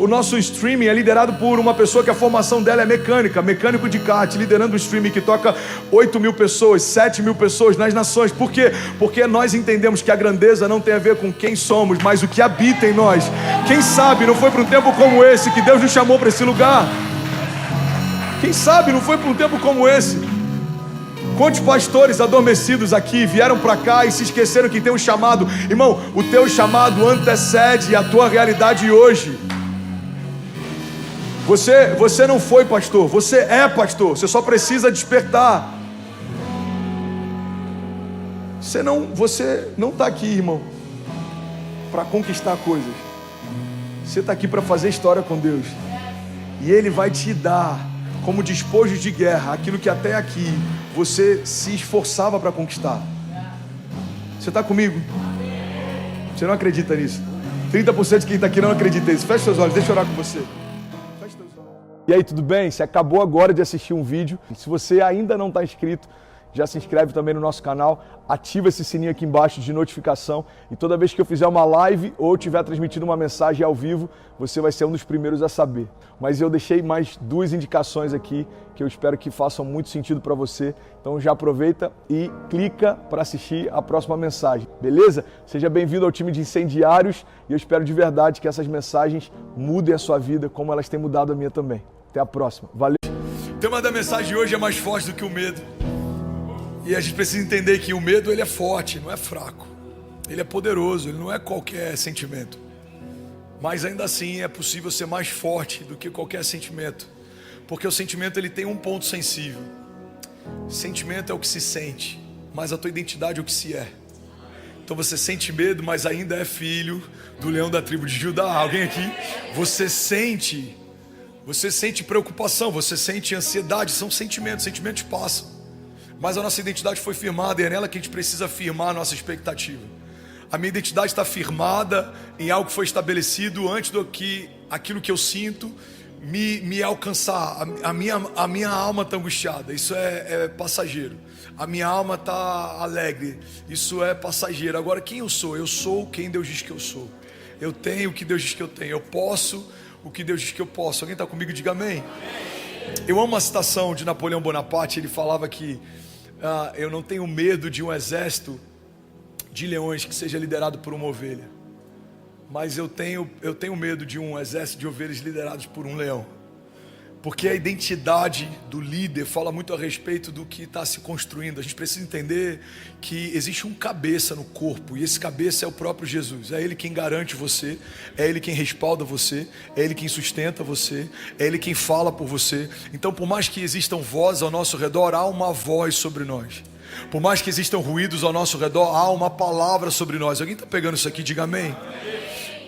nosso streaming é liderado por uma pessoa que a formação dela é mecânico de kart, liderando um streaming que toca 8.000 pessoas, 7.000 pessoas nas nações. Por quê? Porque nós entendemos que a grandeza não tem a ver com quem somos, mas o que habita em nós. Quem sabe não foi para um tempo como esse que Deus nos chamou para esse lugar? Quem sabe não foi para um tempo como esse? Quantos pastores adormecidos aqui vieram para cá e se esqueceram que tem um chamado? Irmão, o teu chamado antecede a tua realidade hoje. Você não foi pastor, você é pastor. Você só precisa despertar. Você não está aqui, irmão, para conquistar coisas. Você está aqui para fazer história com Deus. E Ele vai te dar como despojo de guerra aquilo que até aqui você se esforçava para conquistar. Você está comigo? Você não acredita nisso? 30% de quem está aqui não acredita nisso. Feche seus olhos, deixa eu orar com você. Feche seus olhos. E aí, tudo bem? Você acabou agora de assistir um vídeo. Se você ainda não está inscrito, já se inscreve também no nosso canal, ativa esse sininho aqui embaixo de notificação e toda vez que eu fizer uma live ou estiver transmitindo uma mensagem ao vivo, você vai ser um dos primeiros a saber. Mas eu deixei mais 2 indicações aqui que eu espero que façam muito sentido para você. Então já aproveita e clica para assistir a próxima mensagem, beleza? Seja bem-vindo ao time de incendiários e eu espero de verdade que essas mensagens mudem a sua vida como elas têm mudado a minha também. Até a próxima. Valeu! O tema da mensagem de hoje é mais forte do que o medo. E a gente precisa entender que o medo ele é forte, não é fraco. Ele é poderoso, ele não é qualquer sentimento. Mas ainda assim é possível ser mais forte do que qualquer sentimento. Porque o sentimento ele tem um ponto sensível. Sentimento é o que se sente, mas a tua identidade é o que se é. Então você sente medo, mas ainda é filho do leão da tribo de Judá. Alguém aqui? Você sente preocupação, você sente ansiedade, são sentimentos passam. Mas a nossa identidade foi firmada e é nela que a gente precisa firmar a nossa expectativa. A minha identidade está firmada em algo que foi estabelecido antes do que aquilo que eu sinto me alcançar. A minha alma está angustiada, isso é passageiro. A minha alma está alegre, isso é passageiro. Agora quem eu sou? Eu sou quem Deus diz que eu sou. Eu tenho o que Deus diz que eu tenho. Eu posso o que Deus diz que eu posso. Alguém está comigo? Diga amém. Eu amo a citação de Napoleão Bonaparte. Ele falava que eu não tenho medo de um exército de leões que seja liderado por uma ovelha, mas eu tenho medo de um exército de ovelhas liderados por um leão, porque a identidade do líder fala muito a respeito do que está se construindo. A gente precisa entender que existe um cabeça no corpo, e esse cabeça é o próprio Jesus. É Ele quem garante você, é Ele quem respalda você, é Ele quem sustenta você, é Ele quem fala por você. Então por mais que existam vozes ao nosso redor, há uma voz sobre nós. Por mais que existam ruídos ao nosso redor, há uma palavra sobre nós. Alguém está pegando isso aqui? Diga amém.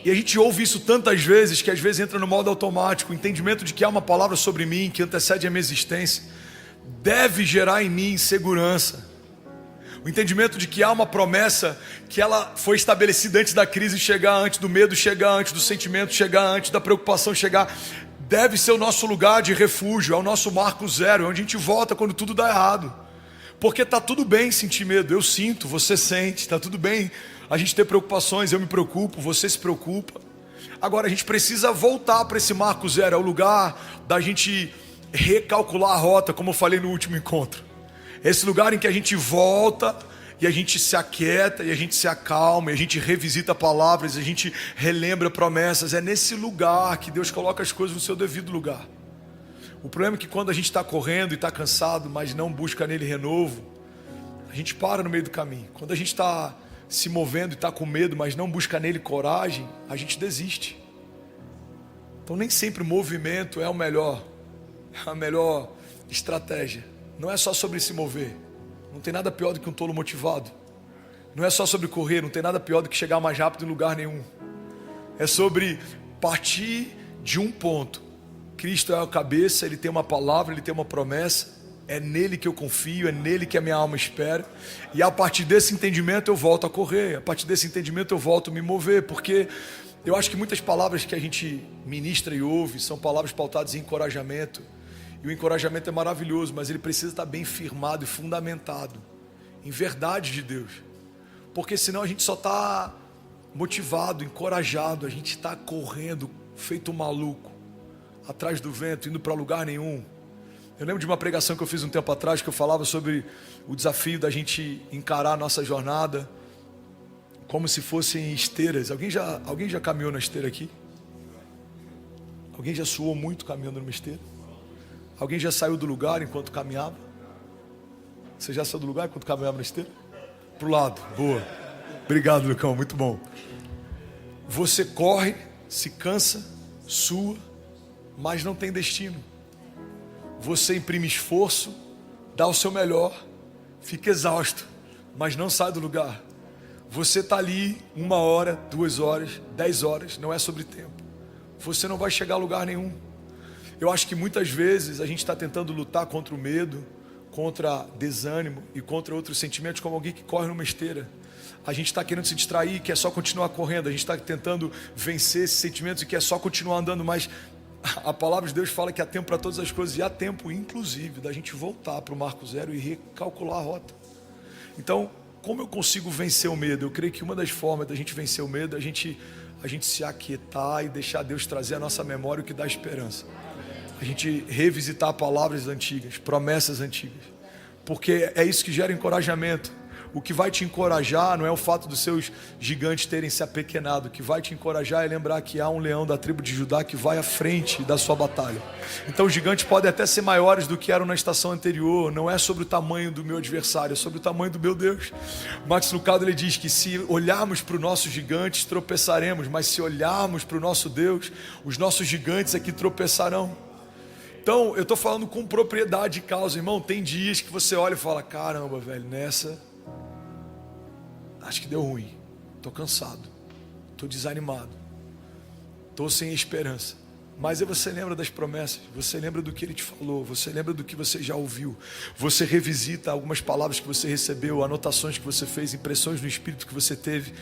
E a gente ouve isso tantas vezes que às vezes entra no modo automático. O entendimento de que há uma palavra sobre mim que antecede a minha existência deve gerar em mim segurança. O entendimento de que há uma promessa que ela foi estabelecida antes da crise chegar, antes do medo chegar, antes do sentimento chegar, antes da preocupação chegar, deve ser o nosso lugar de refúgio, é o nosso marco zero, é onde a gente volta quando tudo dá errado. Porque está tudo bem sentir medo, eu sinto, você sente, está tudo bem a gente ter preocupações, eu me preocupo, você se preocupa. Agora a gente precisa voltar para esse marco zero, é o lugar da gente recalcular a rota, como eu falei no último encontro. Esse lugar em que a gente volta e a gente se aquieta, e a gente se acalma, e a gente revisita palavras, e a gente relembra promessas. É nesse lugar que Deus coloca as coisas no seu devido lugar. O problema é que quando a gente está correndo e está cansado, mas não busca nele renovo, a gente para no meio do caminho. Quando a gente está se movendo e está com medo, mas não busca nele coragem, a gente desiste. Então nem sempre o movimento é a melhor estratégia. Não é só sobre se mover. Não tem nada pior do que um tolo motivado. Não é só sobre correr, não tem nada pior do que chegar mais rápido em lugar nenhum. É sobre partir de um ponto. Cristo é a cabeça, Ele tem uma palavra, Ele tem uma promessa. É nele que eu confio, é nele que a minha alma espera. E a partir desse entendimento eu volto a correr. A partir desse entendimento eu volto a me mover. Porque eu acho que muitas palavras que a gente ministra e ouve são palavras pautadas em encorajamento. E o encorajamento é maravilhoso, mas ele precisa estar bem firmado e fundamentado em verdade de Deus. Porque senão a gente só está motivado, encorajado, a gente está correndo, feito um maluco, atrás do vento, indo para lugar nenhum. Eu lembro de uma pregação que eu fiz um tempo atrás, que eu falava sobre o desafio da gente encarar a nossa jornada como se fossem esteiras. Alguém já caminhou na esteira aqui? Alguém já suou muito caminhando numa esteira? Alguém já saiu do lugar enquanto caminhava? Você já saiu do lugar enquanto caminhava na esteira? Pro lado, boa. Obrigado, Lucão, muito bom. Você corre, se cansa, sua, mas não tem destino. Você imprime esforço, dá o seu melhor, fica exausto, mas não sai do lugar. Você está ali 1 hora, 2 horas, 10 horas, não é sobre tempo. Você não vai chegar a lugar nenhum. Eu acho que muitas vezes a gente está tentando lutar contra o medo, contra desânimo e contra outros sentimentos como alguém que corre numa esteira. A gente está querendo se distrair e quer só continuar correndo. A gente está tentando vencer esses sentimentos e quer só continuar andando. Mas a palavra de Deus fala que há tempo para todas as coisas. E há tempo, inclusive, da gente voltar para o marco zero e recalcular a rota. Então, como eu consigo vencer o medo? Eu creio que uma das formas da gente vencer o medo é a gente se aquietar e deixar Deus trazer a nossa memória o que dá esperança. A gente revisitar palavras antigas, promessas antigas, porque é isso que gera encorajamento. O que vai te encorajar não é o fato dos seus gigantes terem se apequenado. O que vai te encorajar é lembrar que há um leão da tribo de Judá que vai à frente da sua batalha. Então os gigantes podem até ser maiores do que eram na estação anterior. Não é sobre o tamanho do meu adversário, é sobre o tamanho do meu Deus. Max Lucado, ele diz que se olharmos para os nossos gigantes tropeçaremos, mas se olharmos para o nosso Deus, os nossos gigantes é que tropeçarão. Então, eu estou falando com propriedade de causa, irmão. Tem dias que você olha e fala: caramba, velho, nessa acho que deu ruim. Estou cansado, estou desanimado, estou sem esperança. Mas aí você lembra das promessas, você lembra do que Ele te falou, você lembra do que você já ouviu. Você revisita algumas palavras que você recebeu, anotações que você fez, impressões no Espírito que você teve.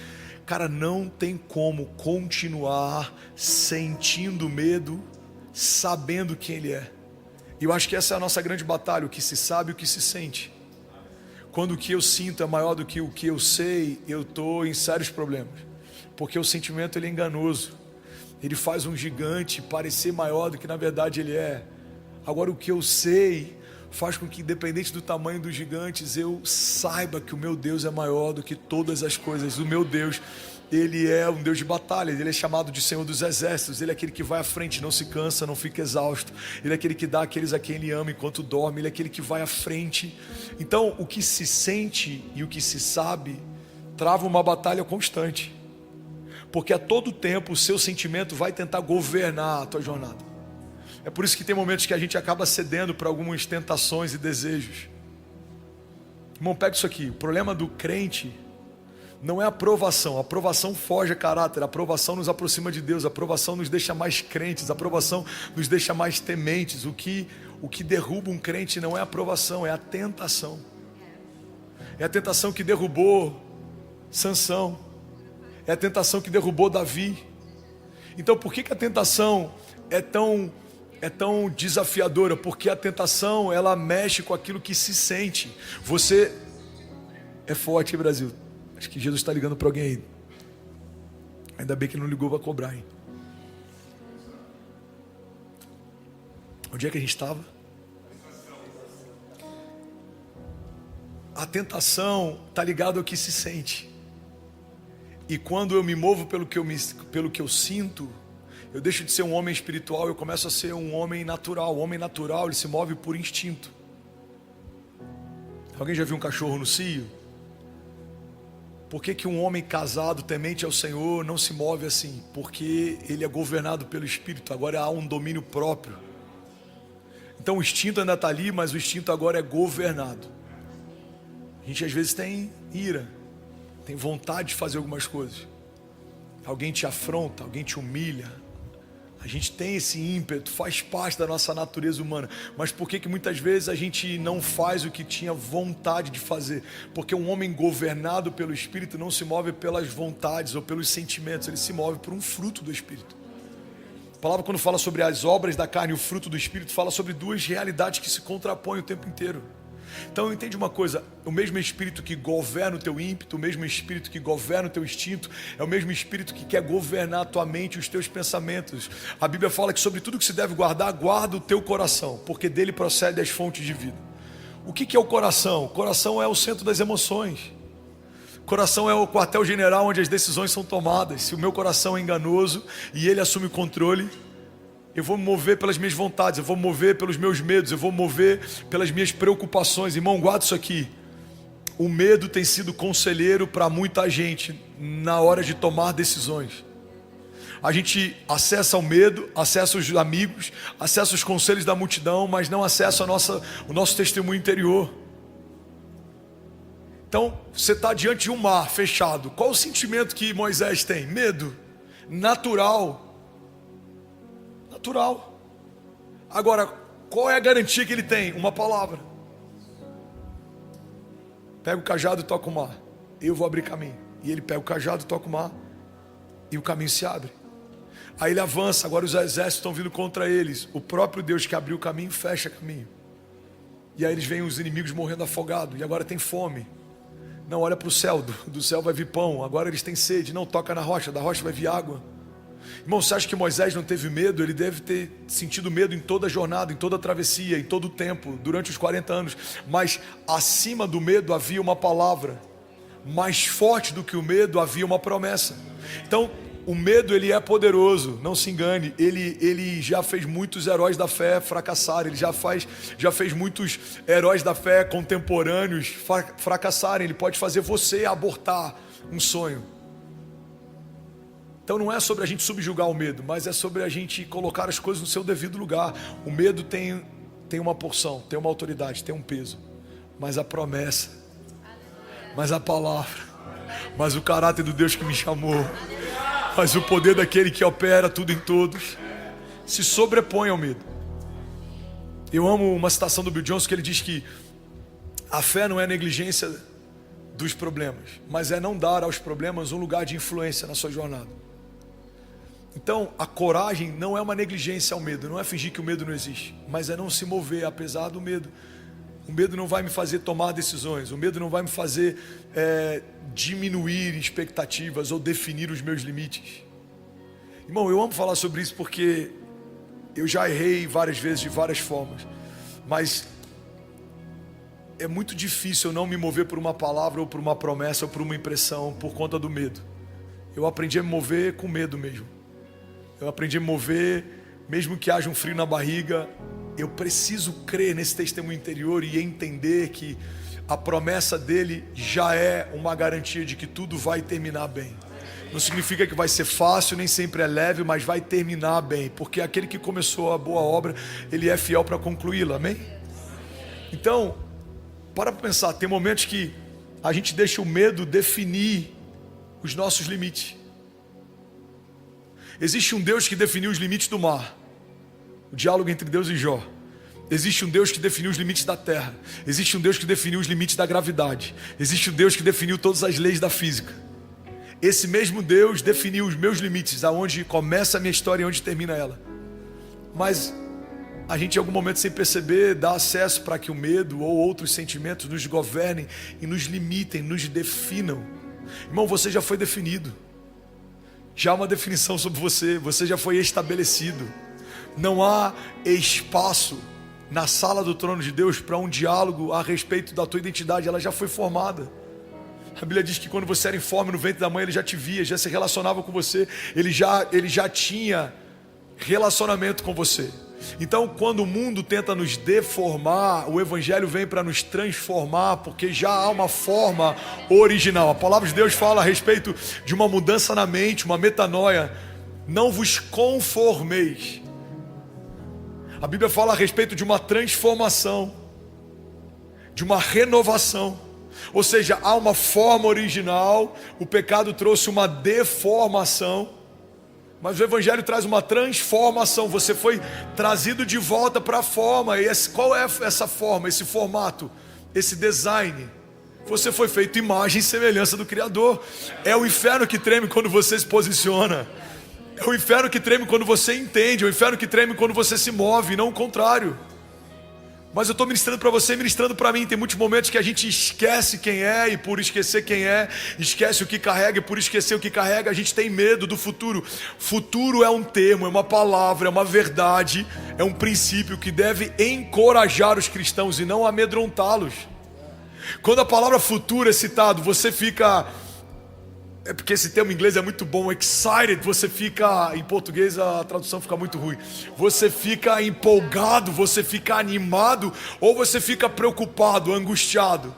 Cara, não tem como continuar sentindo medo, sabendo quem Ele é. E eu acho que essa é a nossa grande batalha, o que se sabe e o que se sente. Quando o que eu sinto é maior do que o que eu sei, eu estou em sérios problemas. Porque o sentimento ele é enganoso. Ele faz um gigante parecer maior do que na verdade ele é. Agora o que eu sei faz com que, independente do tamanho dos gigantes, eu saiba que o meu Deus é maior do que todas as coisas. O meu Deus, Ele é um Deus de batalha. Ele é chamado de Senhor dos Exércitos. Ele é aquele que vai à frente, não se cansa, não fica exausto. Ele é aquele que dá àqueles a quem Ele ama enquanto dorme. Ele é aquele que vai à frente. Então o que se sente e o que se sabe trava uma batalha constante, porque a todo tempo o seu sentimento vai tentar governar a tua jornada. É por isso que tem momentos que a gente acaba cedendo para algumas tentações e desejos. Irmão, pega isso aqui. O problema do crente não é a aprovação. A aprovação foge a caráter. A aprovação nos aproxima de Deus. A aprovação nos deixa mais crentes. A aprovação nos deixa mais tementes. O que derruba um crente não é a aprovação, é a tentação. É a tentação que derrubou Sansão. É a tentação que derrubou Davi. Então por que a tentação é tão desafiadora? Porque a tentação, ela mexe com aquilo que se sente. Você é forte, hein, Brasil? Acho que Jesus está ligando para alguém aí. Ainda bem que ele não ligou para cobrar, hein? Onde é que a gente estava? A tentação está ligada ao que se sente. E quando eu me movo pelo que eu sinto, eu deixo de ser um homem espiritual, eu começo a ser um homem natural. O homem natural, ele se move por instinto. Alguém já viu um cachorro no cio? Por que um homem casado, temente ao Senhor, não se move assim? Porque ele é governado pelo Espírito, agora há um domínio próprio. Então o instinto ainda está ali, mas o instinto agora é governado. A gente às vezes tem ira, tem vontade de fazer algumas coisas. Alguém te afronta, alguém te humilha. A gente tem esse ímpeto, faz parte da nossa natureza humana. Mas por que muitas vezes a gente não faz o que tinha vontade de fazer? Porque um homem governado pelo Espírito não se move pelas vontades ou pelos sentimentos, ele se move por um fruto do Espírito. A palavra, quando fala sobre as obras da carne e o fruto do Espírito, fala sobre duas realidades que se contrapõem o tempo inteiro. Então entende uma coisa, o mesmo Espírito que governa o teu ímpeto, o mesmo Espírito que governa o teu instinto, é o mesmo Espírito que quer governar a tua mente e os teus pensamentos. A Bíblia fala que sobre tudo que se deve guardar, guarda o teu coração, porque dele procedem as fontes de vida. O que é o coração? O coração é o centro das emoções. O coração é o quartel-general onde as decisões são tomadas. Se o meu coração é enganoso e ele assume o controle, eu vou me mover pelas minhas vontades, eu vou me mover pelos meus medos, eu vou me mover pelas minhas preocupações. Irmão, guarda isso aqui. O medo tem sido conselheiro para muita gente na hora de tomar decisões. A gente acessa o medo, acessa os amigos, acessa os conselhos da multidão, mas não acessa o nosso testemunho interior. Então, você está diante de um mar fechado. Qual o sentimento que Moisés tem? Medo. Natural. Agora, qual é a garantia que ele tem? Uma palavra. Pega o cajado e toca o mar. Eu vou abrir caminho. E ele pega o cajado e toca o mar. E o caminho se abre. Aí ele avança, agora os exércitos estão vindo contra eles. O próprio Deus que abriu o caminho, fecha o caminho. E aí eles veem os inimigos morrendo afogados. E agora tem fome. Não, olha para o céu, do céu vai vir pão. Agora eles têm sede. Não, toca na rocha, da rocha vai vir água. Irmão, você acha que Moisés não teve medo? Ele deve ter sentido medo em toda a jornada, em toda a travessia, em todo o tempo, durante os 40 anos. Mas acima do medo havia uma palavra. Mais forte do que o medo havia uma promessa. Então, o medo, ele é poderoso, não se engane. Ele já fez muitos heróis da fé fracassarem. Ele já fez muitos heróis da fé contemporâneos fracassarem. Ele pode fazer você abortar um sonho. Então não é sobre a gente subjugar o medo, mas é sobre a gente colocar as coisas no seu devido lugar. O medo tem uma porção, tem uma autoridade, tem um peso. Mas a promessa, mas a palavra, mas o caráter do Deus que me chamou, mas o poder daquele que opera tudo em todos, se sobrepõe ao medo. Eu amo uma citação do Bill Johnson que ele diz que a fé não é negligência dos problemas, mas é não dar aos problemas um lugar de influência na sua jornada. Então, a coragem não é uma negligência ao medo, não é fingir que o medo não existe, mas é não se mover apesar do medo. O medo não vai me fazer tomar decisões, o medo não vai me fazer diminuir expectativas ou definir os meus limites. Irmão, eu amo falar sobre isso porque eu já errei várias vezes de várias formas, mas é muito difícil eu não me mover por uma palavra ou por uma promessa ou por uma impressão por conta do medo. Eu aprendi a me mover com medo mesmo. Eu aprendi a me mover, mesmo que haja um frio na barriga, eu preciso crer nesse testemunho interior e entender que a promessa dele já é uma garantia de que tudo vai terminar bem. Não significa que vai ser fácil, nem sempre é leve, mas vai terminar bem, porque aquele que começou a boa obra, ele é fiel para concluí-la, amém? Então, para pensar, tem momentos que a gente deixa o medo definir os nossos limites. Existe um Deus que definiu os limites do mar, o diálogo entre Deus e Jó. Existe um Deus que definiu os limites da terra. Existe um Deus que definiu os limites da gravidade. Existe um Deus que definiu todas as leis da física. Esse mesmo Deus definiu os meus limites, aonde começa a minha história e onde termina ela. Mas a gente em algum momento, sem perceber, dá acesso para que o medo ou outros sentimentos nos governem e nos limitem, nos definam. Irmão, você já foi definido. Já há uma definição sobre você, você já foi estabelecido. Não há espaço na sala do trono de Deus para um diálogo a respeito da tua identidade, ela já foi formada. A Bíblia diz que quando você era informe no ventre da mãe, Ele já te via, já se relacionava com você, Ele já tinha relacionamento com você. Então, quando o mundo tenta nos deformar, o Evangelho vem para nos transformar, porque já há uma forma original. A palavra de Deus fala a respeito de uma mudança na mente, uma metanoia. Não vos conformeis. A Bíblia fala a respeito de uma transformação, de uma renovação. Ou seja, há uma forma original, o pecado trouxe uma deformação, mas o Evangelho traz uma transformação. Você foi trazido de volta para a forma. E qual é essa forma, esse formato, esse design? Você foi feito imagem e semelhança do Criador. É o inferno que treme quando você se posiciona. É o inferno que treme quando você entende. É o inferno que treme quando você se move, não o contrário. Mas eu estou ministrando para você, ministrando para mim. Tem muitos momentos que a gente esquece quem é, e por esquecer quem é, esquece o que carrega, e por esquecer o que carrega, a gente tem medo do futuro. Futuro é um termo, é uma palavra, é uma verdade, é um princípio que deve encorajar os cristãos e não amedrontá-los. Quando a palavra futuro é citado, você fica... É porque esse termo em inglês é muito bom, excited, você fica, em português a tradução fica muito ruim. Você fica empolgado, você fica animado, ou você fica preocupado, angustiado.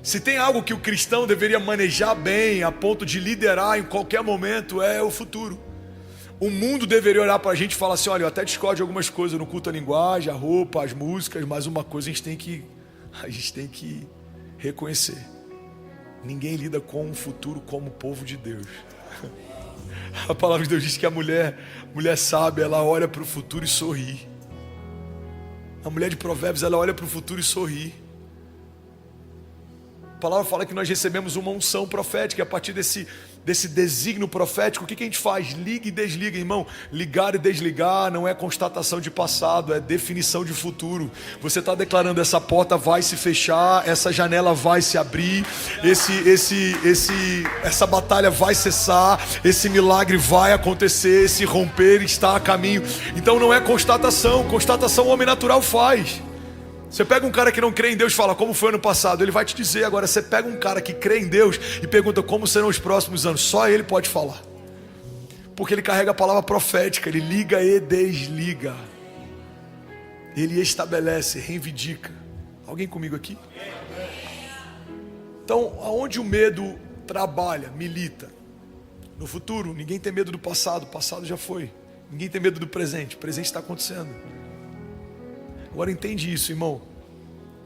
Se tem algo que o cristão deveria manejar bem, a ponto de liderar em qualquer momento, é o futuro. O mundo deveria olhar para a gente e falar assim: olha, eu até discordo de algumas coisas no culto à linguagem, a roupa, as músicas, mas uma coisa a gente tem que reconhecer. Ninguém lida com o futuro como o povo de Deus. A palavra de Deus diz que a mulher sábia, ela olha para o futuro e sorri. A mulher de Provérbios, ela olha para o futuro e sorri. A palavra fala que nós recebemos uma unção profética. A partir desse desígnio profético, o que a gente faz? Liga e desliga, irmão. Ligar e desligar não é constatação de passado, é definição de futuro. Você está declarando: essa porta vai se fechar, essa janela vai se abrir, essa batalha vai cessar, esse milagre vai acontecer, esse romper está a caminho. Então não é constatação o homem natural faz. Você pega um cara que não crê em Deus e fala: como foi ano passado? Ele vai te dizer. Agora você pega um cara que crê em Deus e pergunta: como serão os próximos anos? Só ele pode falar, porque ele carrega a palavra profética. Ele liga e desliga, ele estabelece, reivindica. Alguém comigo aqui? Então, aonde o medo trabalha, milita? No futuro. Ninguém tem medo do passado, o passado já foi. Ninguém tem medo do presente, o presente está acontecendo. Agora entende isso, irmão.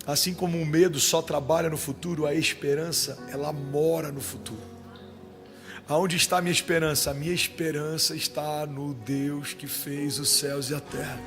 Assim como o medo só trabalha no futuro, a esperança, ela mora no futuro. Aonde está a minha esperança? A minha esperança está no Deus que fez os céus e a terra.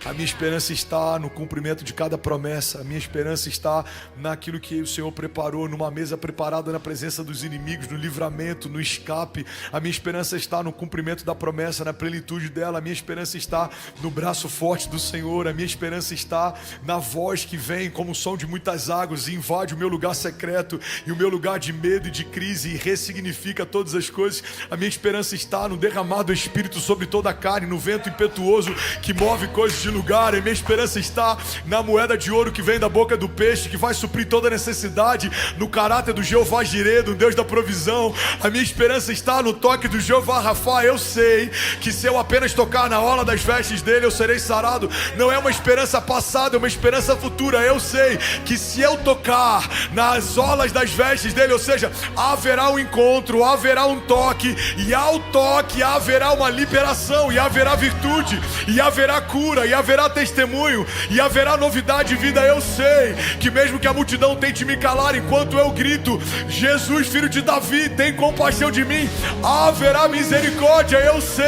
A minha esperança está no cumprimento de cada promessa. A minha esperança está naquilo que o Senhor preparou, numa mesa preparada na presença dos inimigos, no livramento, no escape. A minha esperança está no cumprimento da promessa, na plenitude dela. A minha esperança está no braço forte do Senhor. A minha esperança está na voz que vem como o som de muitas águas e invade o meu lugar secreto e o meu lugar de medo e de crise e ressignifica todas as coisas. A minha esperança está no derramar do Espírito sobre toda a carne, no vento impetuoso que move coisas de lugar. A minha esperança está na moeda de ouro que vem da boca do peixe, que vai suprir toda necessidade, no caráter do Jeová Jireh, do Deus da provisão. A minha esperança está no toque do Jeová Rafa. Eu sei que se eu apenas tocar na orla das vestes dele, eu serei sarado. Não é uma esperança passada, é uma esperança futura. Eu sei que se eu tocar nas orlas das vestes dele, ou seja, haverá um encontro, haverá um toque, e ao toque haverá uma liberação, e haverá virtude, e haverá cura, e haverá testemunho, e haverá novidade de vida. Eu sei que mesmo que a multidão tente me calar, enquanto eu grito: Jesus, filho de Davi, tem compaixão de mim, haverá misericórdia. Eu sei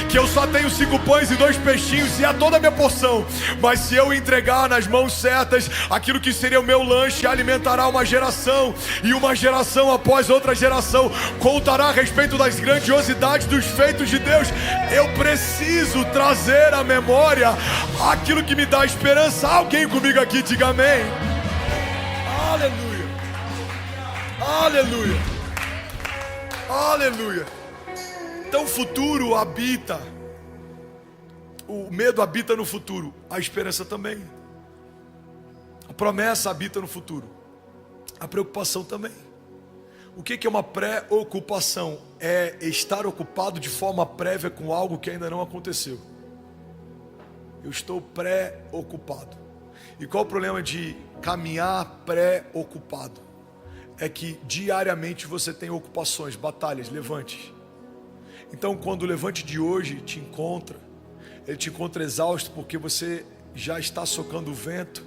que eu só tenho 5 pães e 2 peixinhos, e é toda a minha porção, mas se eu entregar nas mãos certas aquilo que seria o meu lanche, alimentará uma geração, e uma geração após outra geração contará a respeito das grandiosidades dos feitos de Deus. Eu preciso trazer à memória aquilo que me dá esperança. Alguém comigo aqui, diga amém. Aleluia, aleluia, aleluia. Então o futuro habita o medo habita no futuro, a esperança também. A promessa habita no futuro, a preocupação também. O que é uma preocupação? É estar ocupado de forma prévia com algo que ainda não aconteceu. Eu estou preocupado. E qual o problema de caminhar preocupado? É que diariamente você tem ocupações, batalhas, levantes. Então quando o levante de hoje te encontra, ele te encontra exausto porque você já está socando o vento,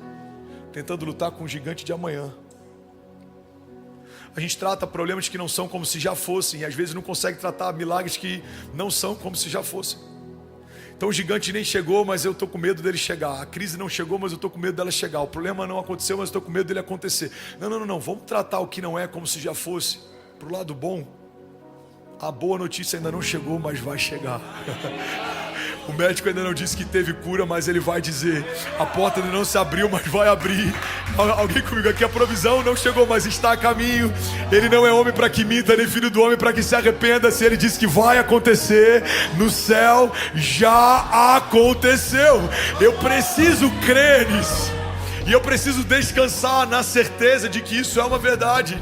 tentando lutar com o gigante de amanhã. A gente trata problemas que não são como se já fossem, e às vezes não consegue tratar milagres que não são como se já fossem. Então o gigante nem chegou, mas eu estou com medo dele chegar. A crise não chegou, mas eu estou com medo dela chegar. O problema não aconteceu, mas eu estou com medo dele acontecer. Não. Vamos tratar o que não é como se já fosse. Para o lado bom, a boa notícia ainda não chegou, mas vai chegar. O médico ainda não disse que teve cura, mas ele vai dizer. A porta ainda não se abriu, mas vai abrir. Alguém comigo aqui, a provisão não chegou, mas está a caminho. Ele não é homem para que minta, nem filho do homem para que se arrependa. Se ele disse que vai acontecer, no céu já aconteceu. Eu preciso crer nisso. E eu preciso descansar na certeza de que isso é uma verdade.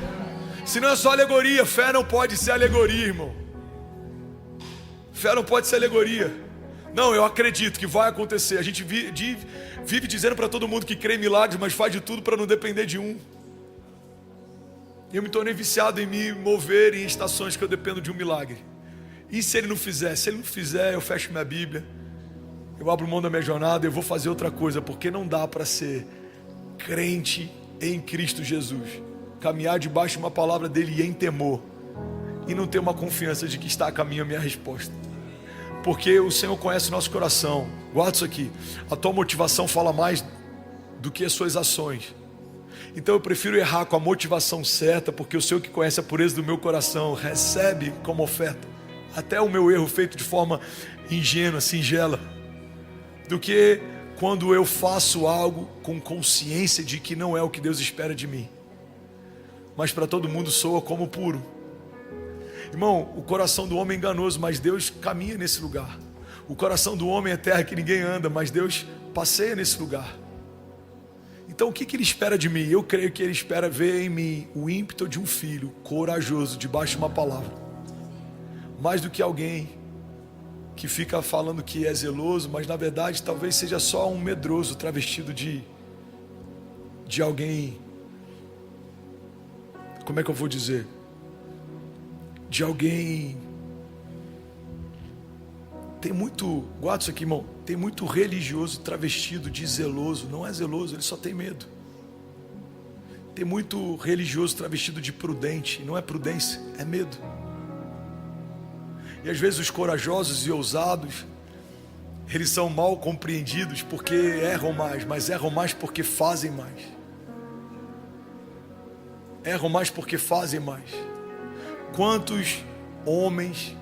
Se não é só alegoria, fé não pode ser alegoria, irmão. Fé não pode ser alegoria. Não, eu acredito que vai acontecer. A gente vive dizendo para todo mundo que crê em milagres, mas faz de tudo para não depender de um. Eu me tornei viciado em me mover em estações que eu dependo de um milagre. E se ele não fizer? Se ele não fizer, eu fecho minha Bíblia, eu abro mão da minha jornada, eu vou fazer outra coisa, porque não dá para ser crente em Cristo Jesus, caminhar debaixo de uma palavra dele e em temor, e não ter uma confiança de que está a caminho a minha resposta. Porque o Senhor conhece o nosso coração. Guarda isso aqui. A tua motivação fala mais do que as suas ações. Então eu prefiro errar com a motivação certa, porque o Senhor que conhece a pureza do meu coração recebe como oferta até o meu erro feito de forma ingênua, singela, do que quando eu faço algo com consciência de que não é o que Deus espera de mim, mas para todo mundo soa como puro. Irmão, o coração do homem é enganoso, mas Deus caminha nesse lugar. O coração do homem é terra que ninguém anda, mas Deus passeia nesse lugar. Então o que Ele espera de mim? Eu creio que Ele espera ver em mim o ímpeto de um filho corajoso debaixo de uma palavra, mais do que alguém que fica falando que é zeloso, mas na verdade talvez seja só um medroso travestido de alguém, como é que eu vou dizer? De alguém. Tem muito, guarda isso aqui, irmão, tem muito religioso travestido de zeloso. Não é zeloso, ele só tem medo. Tem muito religioso travestido de prudente. Não é prudência, é medo. E às vezes os corajosos e ousados, eles são mal compreendidos porque erram mais, mas erram mais porque fazem mais. Erram mais porque fazem mais. Quantos homens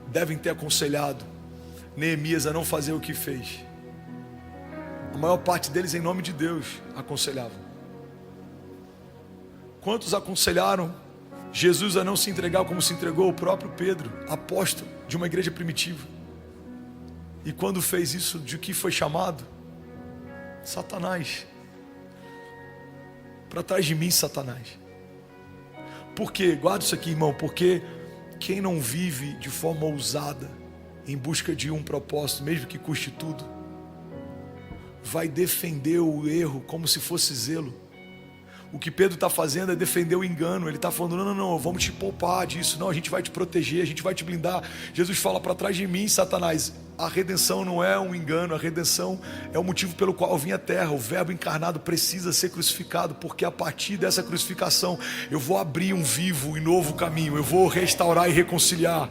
devem ter aconselhado Neemias a não fazer o que fez? A maior parte deles, em nome de Deus, aconselhavam. Quantos aconselharam Jesus a não se entregar como se entregou o próprio Pedro, apóstolo de uma igreja primitiva? E quando fez isso, de que foi chamado? Satanás. Para trás de mim, Satanás. Por quê? Guarda isso aqui, irmão. Porque quem não vive de forma ousada, em busca de um propósito, mesmo que custe tudo, vai defender o erro como se fosse zelo. O que Pedro está fazendo é defender o engano. Ele está falando, não, vamos te poupar disso. Não, a gente vai te proteger, a gente vai te blindar. Jesus fala, para trás de mim, Satanás. A redenção não é um engano, a redenção é o motivo pelo qual eu vim à terra. O verbo encarnado precisa ser crucificado, porque a partir dessa crucificação eu vou abrir um vivo e novo caminho. Eu vou restaurar e reconciliar.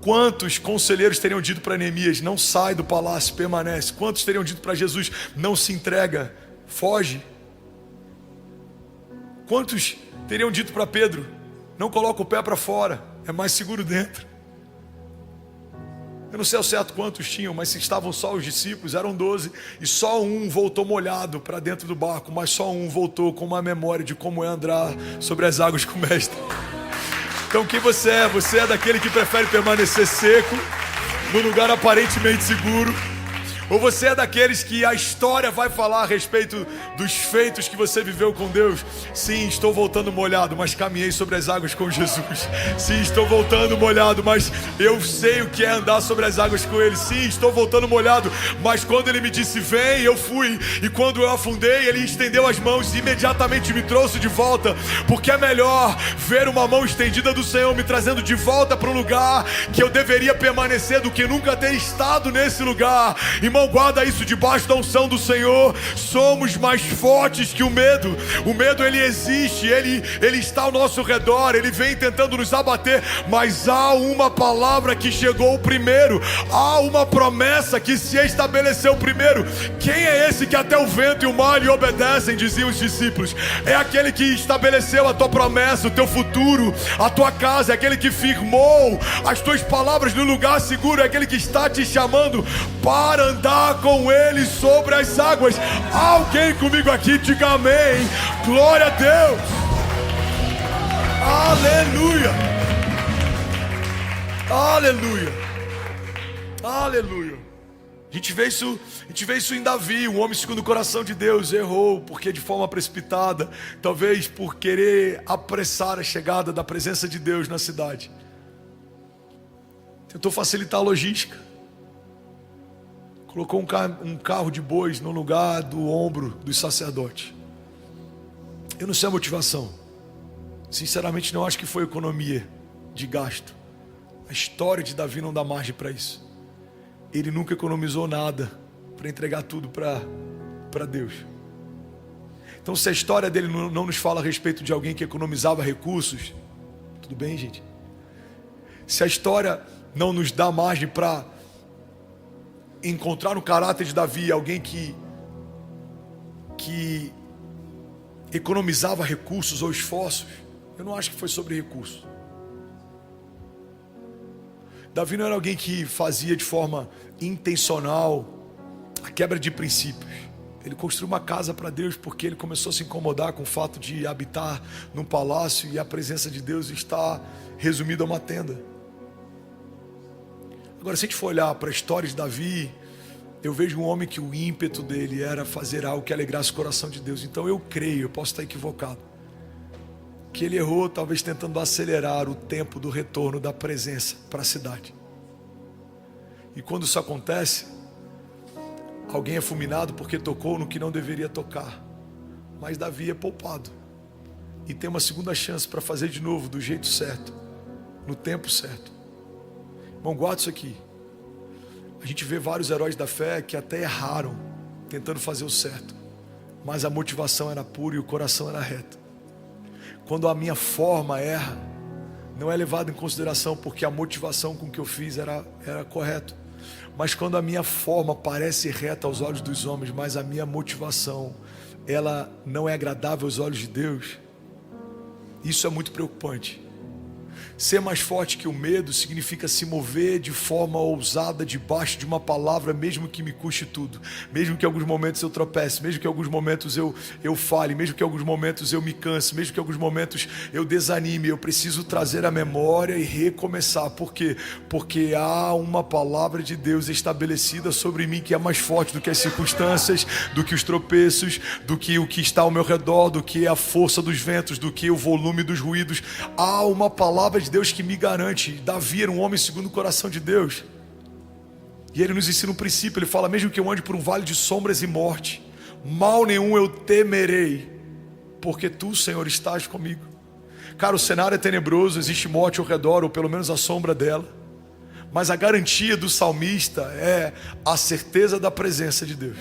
Quantos conselheiros teriam dito para Neemias, não sai do palácio, permanece? Quantos teriam dito para Jesus, não se entrega, foge? Quantos teriam dito para Pedro, não coloca o pé para fora, é mais seguro dentro? Eu não sei ao certo quantos tinham, mas se estavam só os discípulos, eram 12, e só um voltou molhado para dentro do barco, mas só um voltou com uma memória de como é andar sobre as águas com o mestre. Então quem você é? Você é daquele que prefere permanecer seco num lugar aparentemente seguro. Ou você é daqueles que a história vai falar a respeito dos feitos que você viveu com Deus? Sim, estou voltando molhado, mas caminhei sobre as águas com Jesus. Sim, estou voltando molhado, mas eu sei o que é andar sobre as águas com Ele. Sim, estou voltando molhado, mas quando Ele me disse vem, eu fui. E quando eu afundei, Ele estendeu as mãos e imediatamente me trouxe de volta. Porque é melhor ver uma mão estendida do Senhor me trazendo de volta para o lugar que eu deveria permanecer do que nunca ter estado nesse lugar. Irmão, guarda isso debaixo da unção do Senhor. Somos mais fortes que o medo. O medo, ele existe, ele está ao nosso redor, ele vem tentando nos abater, mas há uma palavra que chegou primeiro, há uma promessa que se estabeleceu primeiro. Quem é esse que até o vento e o mar lhe obedecem, diziam os discípulos? É aquele que estabeleceu a tua promessa, o teu futuro, a tua casa, é aquele que firmou as tuas palavras no lugar seguro, é aquele que está te chamando para andar com Ele sobre as águas. Alguém comigo aqui, diga amém. Glória a Deus. Aleluia. Aleluia. Aleluia. A gente vê isso em Davi, um homem segundo o coração de Deus. Errou porque de forma precipitada, talvez por querer apressar a chegada da presença de Deus na cidade, tentou facilitar a logística. Colocou um carro de bois no lugar do ombro dos sacerdotes. Eu não sei a motivação. Sinceramente, não acho que foi economia de gasto. A história de Davi não dá margem para isso. Ele nunca economizou nada para entregar tudo para Deus. Então, se a história dele não nos fala a respeito de alguém que economizava recursos, tudo bem, gente? Se a história não nos dá margem para encontrar no caráter de Davi alguém que economizava recursos ou esforços, eu não acho que foi sobre recursos. Davi não era alguém que fazia de forma intencional a quebra de princípios. Ele construiu uma casa para Deus porque ele começou a se incomodar com o fato de habitar num palácio e a presença de Deus está resumida a uma tenda. Agora, se a gente for olhar para a história de Davi, eu vejo um homem que o ímpeto dele era fazer algo que alegrasse o coração de Deus. Então eu creio, eu posso estar equivocado, que ele errou talvez tentando acelerar o tempo do retorno da presença para a cidade. E quando isso acontece, alguém é fulminado porque tocou no que não deveria tocar. Mas Davi é poupado e tem uma segunda chance para fazer de novo do jeito certo, no tempo certo. Irmão, guarda isso aqui. A gente vê vários heróis da fé que até erraram tentando fazer o certo, mas a motivação era pura e o coração era reto. Quando a minha forma erra, não é levado em consideração porque a motivação com que eu fiz era correto. Mas quando a minha forma parece reta aos olhos dos homens, mas a minha motivação, ela não é agradável aos olhos de Deus, isso é muito preocupante. Ser mais forte que o medo significa se mover de forma ousada debaixo de uma palavra, mesmo que me custe tudo, mesmo que em alguns momentos eu tropece, mesmo que em alguns momentos eu fale, mesmo que em alguns momentos eu me canse, mesmo que em alguns momentos eu desanime. Eu preciso trazer a memória e recomeçar. Por quê? Porque há uma palavra de Deus estabelecida sobre mim que é mais forte do que as circunstâncias, do que os tropeços, do que o que está ao meu redor, do que a força dos ventos, do que o volume dos ruídos. Há uma palavra de Deus que me garante. Davi era um homem segundo o coração de Deus, e ele nos ensina um princípio. Ele fala: mesmo que eu ande por um vale de sombras e morte, mal nenhum eu temerei, porque tu, Senhor, estás comigo. Cara, o cenário é tenebroso, existe morte ao redor, ou pelo menos a sombra dela, mas a garantia do salmista é a certeza da presença de Deus.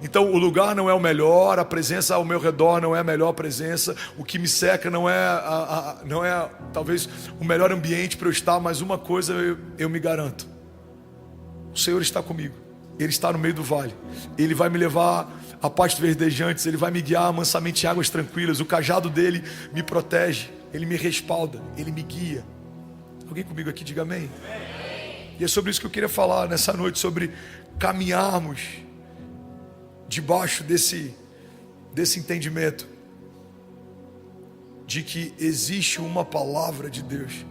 Então o lugar não é o melhor, a presença ao meu redor não é a melhor presença, o que me cerca não é talvez o melhor ambiente para eu estar, mas uma coisa eu me garanto: o Senhor está comigo, Ele está no meio do vale, Ele vai me levar a pastos verdejantes, Ele vai me guiar mansamente em águas tranquilas, o cajado dele me protege, Ele me respalda, Ele me guia. Alguém comigo aqui, diga amém. E é sobre isso que eu queria falar nessa noite, sobre caminharmos debaixo desse entendimento de que existe uma palavra de Deus,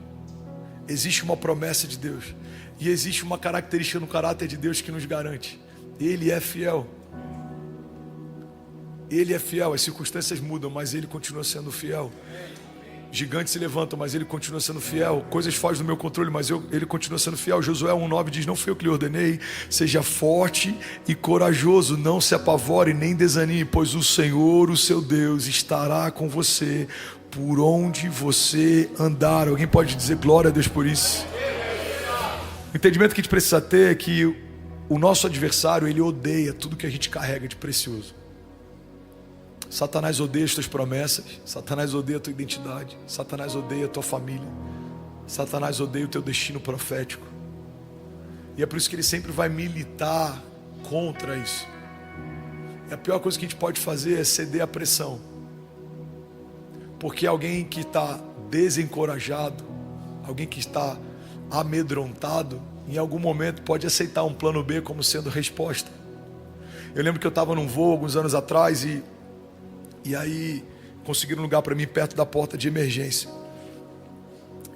existe uma promessa de Deus. E existe uma característica no caráter de Deus que nos garante. Ele é fiel. Ele é fiel. As circunstâncias mudam, mas Ele continua sendo fiel. Gigantes se levantam, mas Ele continua sendo fiel. Coisas fogem do meu controle, mas Ele continua sendo fiel. Josué 1,9 diz: não fui eu que lhe ordenei, seja forte e corajoso, não se apavore nem desanime, pois o Senhor, o seu Deus, estará com você por onde você andar. Alguém pode dizer glória a Deus por isso? O entendimento que a gente precisa ter é que o nosso adversário, ele odeia tudo que a gente carrega de precioso. Satanás odeia as tuas promessas, Satanás odeia a tua identidade, Satanás odeia a tua família, Satanás odeia o teu destino profético. E é por isso que ele sempre vai militar contra isso. E a pior coisa que a gente pode fazer é ceder à pressão. Porque alguém que está desencorajado, alguém que está amedrontado, em algum momento pode aceitar um plano B como sendo resposta. Eu lembro que eu estava num voo alguns anos atrás e aí conseguiram um lugar para mim perto da porta de emergência.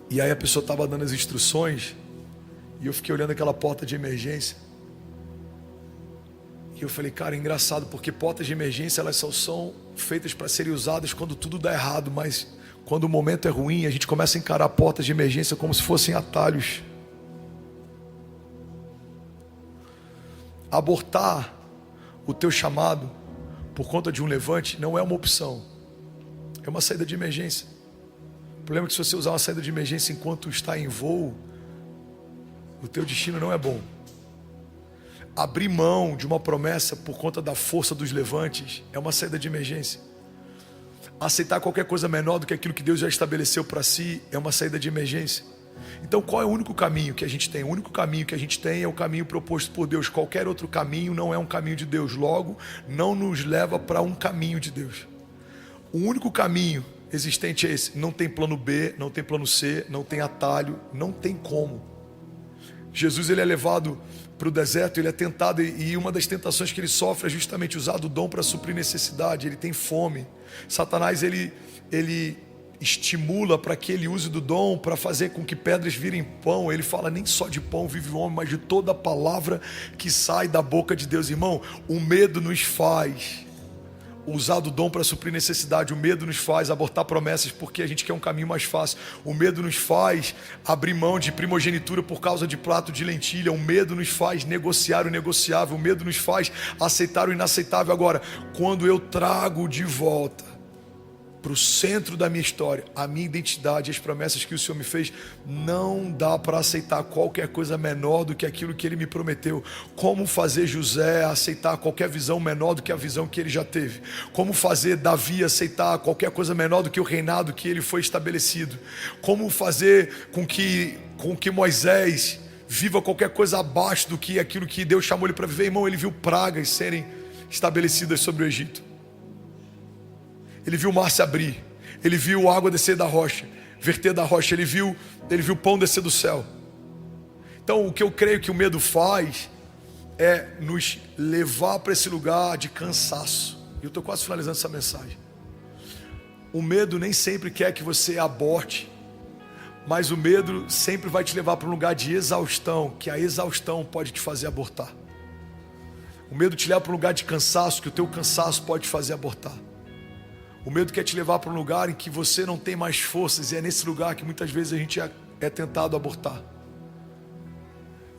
E aí a pessoa estava dando as instruções e eu fiquei olhando aquela porta de emergência. E eu falei, cara, é engraçado, porque portas de emergência elas só são feitas para serem usadas quando tudo dá errado, mas quando o momento é ruim, a gente começa a encarar portas de emergência como se fossem atalhos. Abortar o teu chamado por conta de um levante não é uma opção, é uma saída de emergência. O problema é que se você usar uma saída de emergência enquanto está em voo, o teu destino não é bom. Abrir mão de uma promessa por conta da força dos levantes é uma saída de emergência. Aceitar qualquer coisa menor do que aquilo que Deus já estabeleceu para si é uma saída de emergência. Então qual é o único caminho que a gente tem? O único caminho que a gente tem é o caminho proposto por Deus. Qualquer outro caminho não é um caminho de Deus. Logo, não nos leva para um caminho de Deus. O único caminho existente é esse. Não tem plano B, não tem plano C, não tem atalho, não tem como. Jesus, ele é levado para o deserto, ele é tentado, e uma das tentações que ele sofre é justamente usar do dom para suprir necessidade. Ele tem fome. Satanás, ele estimula para que ele use do dom para fazer com que pedras virem pão. Ele fala, nem só de pão vive o homem, mas de toda a palavra que sai da boca de Deus. Irmão, o medo nos faz usar do dom para suprir necessidade. O medo nos faz abortar promessas porque a gente quer um caminho mais fácil. O medo nos faz abrir mão de primogenitura por causa de prato de lentilha. O medo nos faz negociar o negociável. O medo nos faz aceitar o inaceitável. Agora, quando eu trago de volta para o centro da minha história a minha identidade, as promessas que o Senhor me fez, não dá para aceitar qualquer coisa menor do que aquilo que Ele me prometeu. Como fazer José aceitar qualquer visão menor do que a visão que ele já teve? Como fazer Davi aceitar qualquer coisa menor do que o reinado que ele foi estabelecido? Como fazer com que Moisés viva qualquer coisa abaixo do que aquilo que Deus chamou ele para viver? Irmão, ele viu pragas serem estabelecidas sobre o Egito. Ele viu o mar se abrir, ele viu a água descer da rocha, verter da rocha, ele viu o pão descer do céu. Então o que eu creio que o medo faz é nos levar para esse lugar de cansaço. E eu estou quase finalizando essa mensagem. O medo nem sempre quer que você aborte, mas o medo sempre vai te levar para um lugar de exaustão, que a exaustão pode te fazer abortar. O medo te leva para um lugar de cansaço, que o teu cansaço pode te fazer abortar. O medo quer te levar para um lugar em que você não tem mais forças, e é nesse lugar que muitas vezes a gente é tentado a abortar.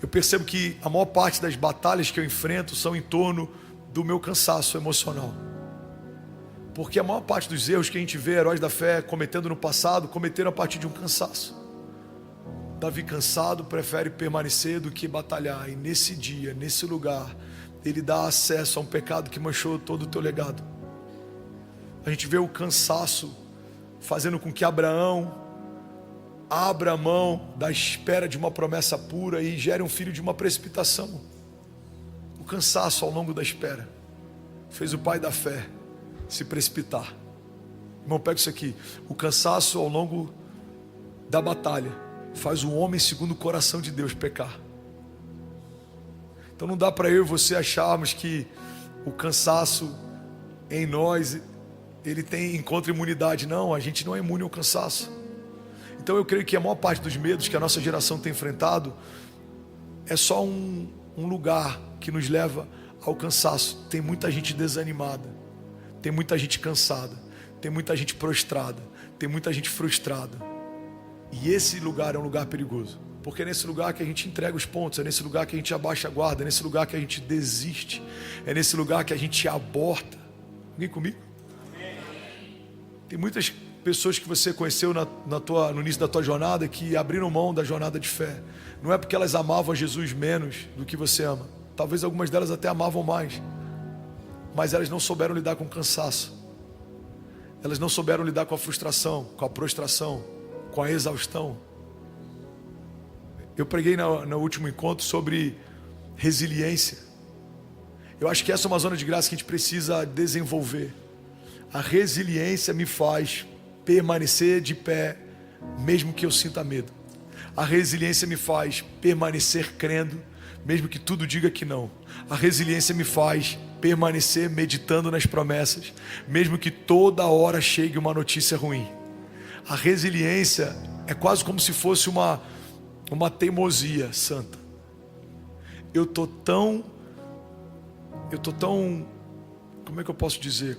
Eu percebo que a maior parte das batalhas que eu enfrento são em torno do meu cansaço emocional. Porque a maior parte dos erros que a gente vê heróis da fé cometendo no passado, cometeram a partir de um cansaço. Davi, cansado, prefere permanecer do que batalhar. E nesse dia, nesse lugar, ele dá acesso a um pecado que manchou todo o teu legado. A gente vê o cansaço fazendo com que Abraão abra a mão da espera de uma promessa pura e gere um filho de uma precipitação. O cansaço ao longo da espera fez o pai da fé se precipitar. Irmão, pega isso aqui. O cansaço ao longo da batalha faz o homem segundo o coração de Deus pecar. Então não dá para eu e você acharmos que o cansaço em nós ele encontra imunidade. Não, a gente não é imune ao cansaço. Então eu creio que a maior parte dos medos que a nossa geração tem enfrentado é só um lugar que nos leva ao cansaço. Tem muita gente desanimada, tem muita gente cansada, tem muita gente prostrada, tem muita gente frustrada. E esse lugar é um lugar perigoso, porque é nesse lugar que a gente entrega os pontos, é nesse lugar que a gente abaixa a guarda, é nesse lugar que a gente desiste, é nesse lugar que a gente aborta. Alguém comigo? Tem muitas pessoas que você conheceu no início da tua jornada que abriram mão da jornada de fé. Não é porque elas amavam Jesus menos do que você ama. Talvez algumas delas até amavam mais, mas elas não souberam lidar com o cansaço. Elas não souberam lidar com a frustração, com a prostração, com a exaustão. Eu preguei no último encontro sobre resiliência. Eu acho que essa é uma zona de graça que a gente precisa desenvolver. A resiliência me faz permanecer de pé, mesmo que eu sinta medo. A resiliência me faz permanecer crendo, mesmo que tudo diga que não. A resiliência me faz permanecer meditando nas promessas, mesmo que toda hora chegue uma notícia ruim. A resiliência é quase como se fosse uma teimosia santa. Eu tô tão, como é que eu posso dizer?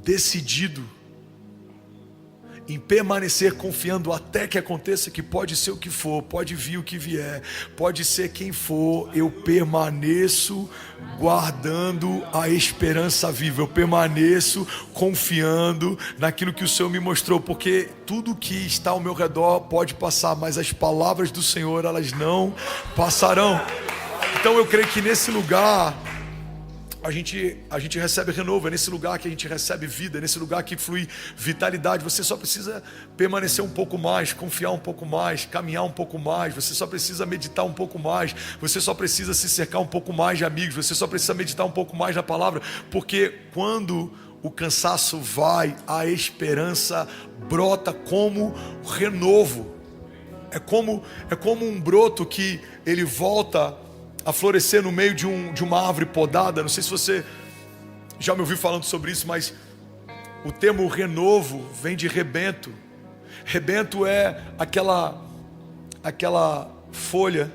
Decidido em permanecer confiando até que aconteça, que pode ser o que for, pode vir o que vier, pode ser quem for, eu permaneço guardando a esperança viva, eu permaneço confiando naquilo que o Senhor me mostrou, porque tudo que está ao meu redor pode passar, mas as palavras do Senhor, elas não passarão. Então eu creio que nesse lugar a gente recebe renovo, é nesse lugar que a gente recebe vida, é nesse lugar que flui vitalidade. Você só precisa permanecer um pouco mais, confiar um pouco mais, caminhar um pouco mais, você só precisa meditar um pouco mais, você só precisa se cercar um pouco mais de amigos, você só precisa meditar um pouco mais na palavra, porque quando o cansaço vai, a esperança brota como renovo. É como um broto que ele volta a florescer no meio de uma árvore podada. Não sei se você já me ouviu falando sobre isso, mas o termo renovo vem de rebento. Rebento é aquela folha,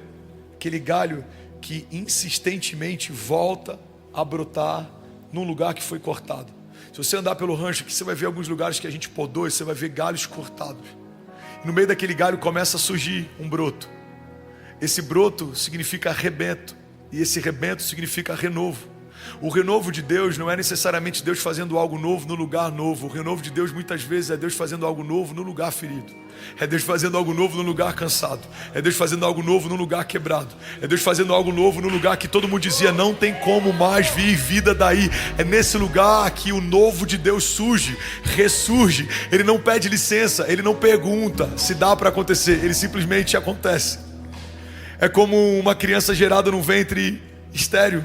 aquele galho que insistentemente volta a brotar num lugar que foi cortado. Se você andar pelo rancho aqui, você vai ver alguns lugares que a gente podou e você vai ver galhos cortados. E no meio daquele galho começa a surgir um broto. Esse broto significa rebento, e esse rebento significa renovo. O renovo de Deus não é necessariamente Deus fazendo algo novo no lugar novo. O renovo de Deus muitas vezes é Deus fazendo algo novo no lugar ferido. É Deus fazendo algo novo no lugar cansado. É Deus fazendo algo novo no lugar quebrado. É Deus fazendo algo novo no lugar que todo mundo dizia não tem como mais vir vida daí. É nesse lugar que o novo de Deus surge, ressurge. Ele não pede licença, ele não pergunta se dá para acontecer, ele simplesmente acontece. É como uma criança gerada num ventre estéril.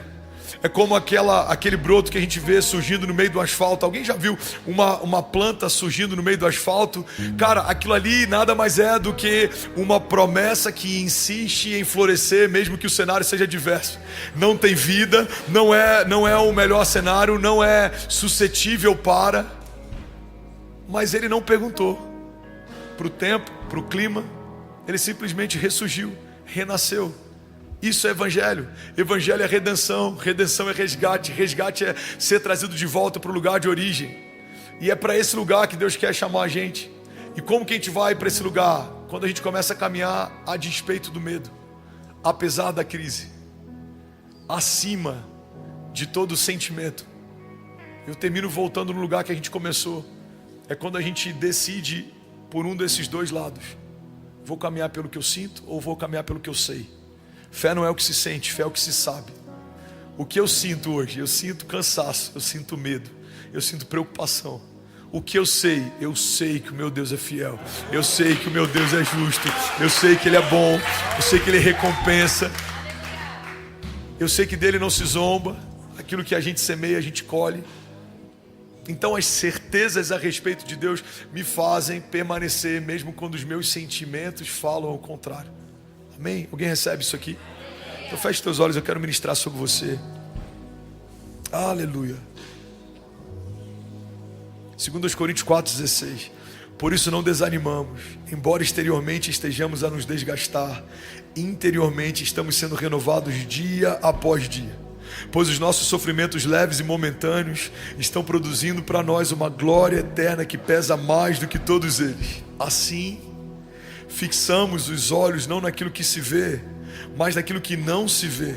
É como aquele broto que a gente vê surgindo no meio do asfalto. Alguém já viu uma planta surgindo no meio do asfalto? Cara, aquilo ali nada mais é do que uma promessa que insiste em florescer, mesmo que o cenário seja adverso. Não tem vida, não é o melhor cenário, não é suscetível para. Mas ele não perguntou para o tempo, para o clima. Ele simplesmente ressurgiu, renasceu. Isso é evangelho. Evangelho é redenção. Redenção é resgate. Resgate é ser trazido de volta para o lugar de origem. E é para esse lugar que Deus quer chamar a gente. E como que a gente vai para esse lugar? Quando a gente começa a caminhar a despeito do medo, apesar da crise, acima de todo sentimento. Eu termino voltando no lugar que a gente começou. É quando a gente decide por um desses dois lados. Vou caminhar pelo que eu sinto ou vou caminhar pelo que eu sei? Fé não é o que se sente, fé é o que se sabe. O que eu sinto hoje? Eu sinto cansaço, eu sinto medo, eu sinto preocupação. O que eu sei que o meu Deus é fiel. Eu sei que o meu Deus é justo. Eu sei que Ele é bom. Eu sei que Ele recompensa. Eu sei que dele não se zomba. Aquilo que a gente semeia, a gente colhe. Então as certezas a respeito de Deus me fazem permanecer, mesmo quando os meus sentimentos falam ao contrário. Amém? Alguém recebe isso aqui? Então feche teus olhos, eu quero ministrar sobre você. Aleluia. 2 Coríntios 4,16. Por isso não desanimamos, embora exteriormente estejamos a nos desgastar, interiormente estamos sendo renovados dia após dia, pois os nossos sofrimentos leves e momentâneos estão produzindo para nós uma glória eterna que pesa mais do que todos eles. Assim, fixamos os olhos não naquilo que se vê, mas naquilo que não se vê,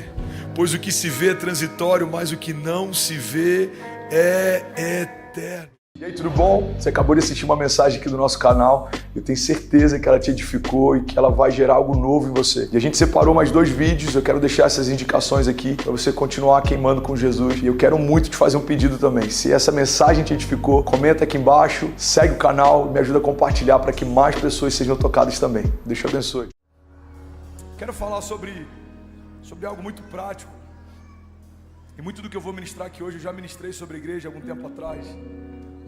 pois o que se vê é transitório, mas o que não se vê é eterno. E aí, tudo bom? Você acabou de assistir uma mensagem aqui do nosso canal. Eu tenho certeza que ela te edificou e que ela vai gerar algo novo em você. E a gente separou mais 2 vídeos. Eu quero deixar essas indicações aqui para você continuar queimando com Jesus. E eu quero muito te fazer um pedido também. Se essa mensagem te edificou, comenta aqui embaixo, segue o canal, me ajuda a compartilhar para que mais pessoas sejam tocadas também. Deus te abençoe. Quero falar sobre algo muito prático. E muito do que eu vou ministrar aqui hoje eu já ministrei sobre a igreja há algum tempo atrás.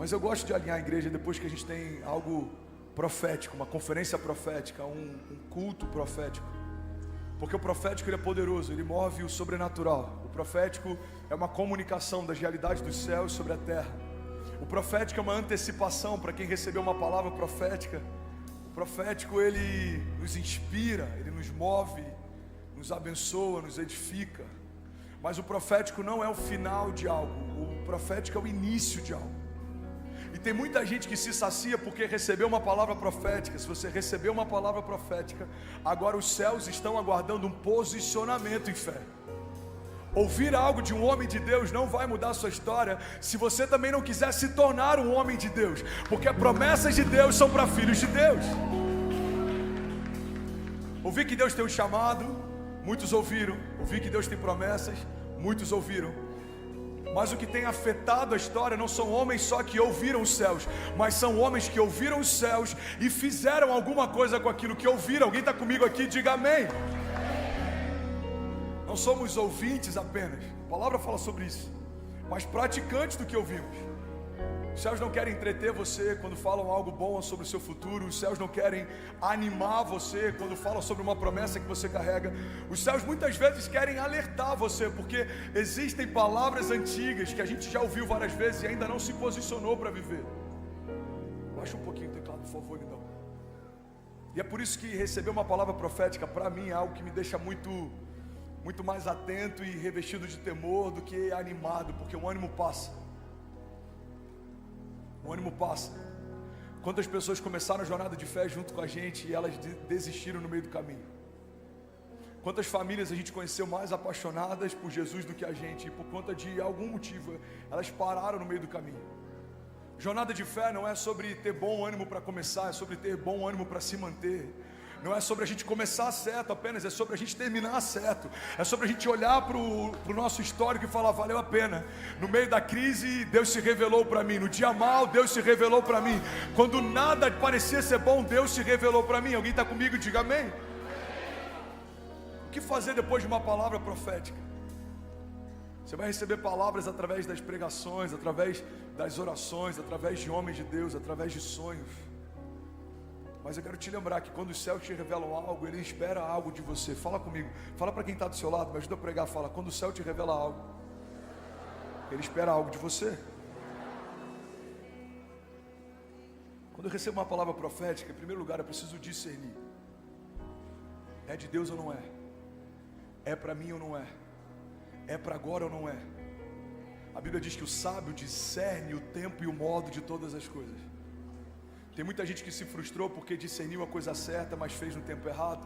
Mas eu gosto de alinhar a igreja depois que a gente tem algo profético, uma conferência profética, um culto profético. Porque o profético ele é poderoso, ele move o sobrenatural. O profético é uma comunicação das realidades dos céus sobre a terra. O profético é uma antecipação para quem recebeu uma palavra profética. O profético ele nos inspira, ele nos move, nos abençoa, nos edifica. Mas o profético não é o final de algo, o profético é o início de algo. E tem muita gente que se sacia porque recebeu uma palavra profética. Se você recebeu uma palavra profética, agora os céus estão aguardando um posicionamento em fé. Ouvir algo de um homem de Deus não vai mudar a sua história se você também não quiser se tornar um homem de Deus, porque promessas de Deus são para filhos de Deus. Ouvir que Deus tem um chamado, muitos ouviram. Ouvir que Deus tem promessas, muitos ouviram. Mas o que tem afetado a história não são homens só que ouviram os céus, mas são homens que ouviram os céus e fizeram alguma coisa com aquilo que ouviram. Alguém está comigo aqui? Diga amém. Não somos ouvintes apenas, a palavra fala sobre isso, mas praticantes do que ouvimos. Os céus não querem entreter você quando falam algo bom sobre o seu futuro. Os céus não querem animar você quando falam sobre uma promessa que você carrega. Os céus muitas vezes querem alertar você, porque existem palavras antigas que a gente já ouviu várias vezes e ainda não se posicionou para viver. Baixa um pouquinho o teclado, por favor, então. E é por isso que receber uma palavra profética para mim é algo que me deixa muito mais atento e revestido de temor do que animado, porque o ânimo passa. O ânimo passa. Quantas pessoas começaram a jornada de fé junto com a gente e elas desistiram no meio do caminho? Quantas famílias a gente conheceu mais apaixonadas por Jesus do que a gente e por conta de algum motivo elas pararam no meio do caminho? Jornada de fé não é sobre ter bom ânimo para começar, é sobre ter bom ânimo para se manter. Não é sobre a gente começar certo apenas, é sobre a gente terminar certo. É sobre a gente olhar para o nosso histórico e falar, valeu a pena. No meio da crise, Deus se revelou para mim. No dia mal, Deus se revelou para mim. Quando nada parecia ser bom, Deus se revelou para mim. Alguém está comigo? Diga amém. O que fazer depois de uma palavra profética? Você vai receber palavras através das pregações, através das orações, através de homens de Deus, através de sonhos. Mas eu quero te lembrar que quando os céus te revelam algo, Ele espera algo de você. Fala comigo, fala para quem está do seu lado, me ajuda a pregar. Fala, quando o céu te revela algo, Ele espera algo de você. Quando eu recebo uma palavra profética, em primeiro lugar eu preciso discernir. É de Deus ou não é? É para mim ou não é? É para agora ou não é? A Bíblia diz que o sábio discerne o tempo e o modo de todas as coisas. Tem muita gente que se frustrou porque discerniu a coisa certa, mas fez no tempo errado.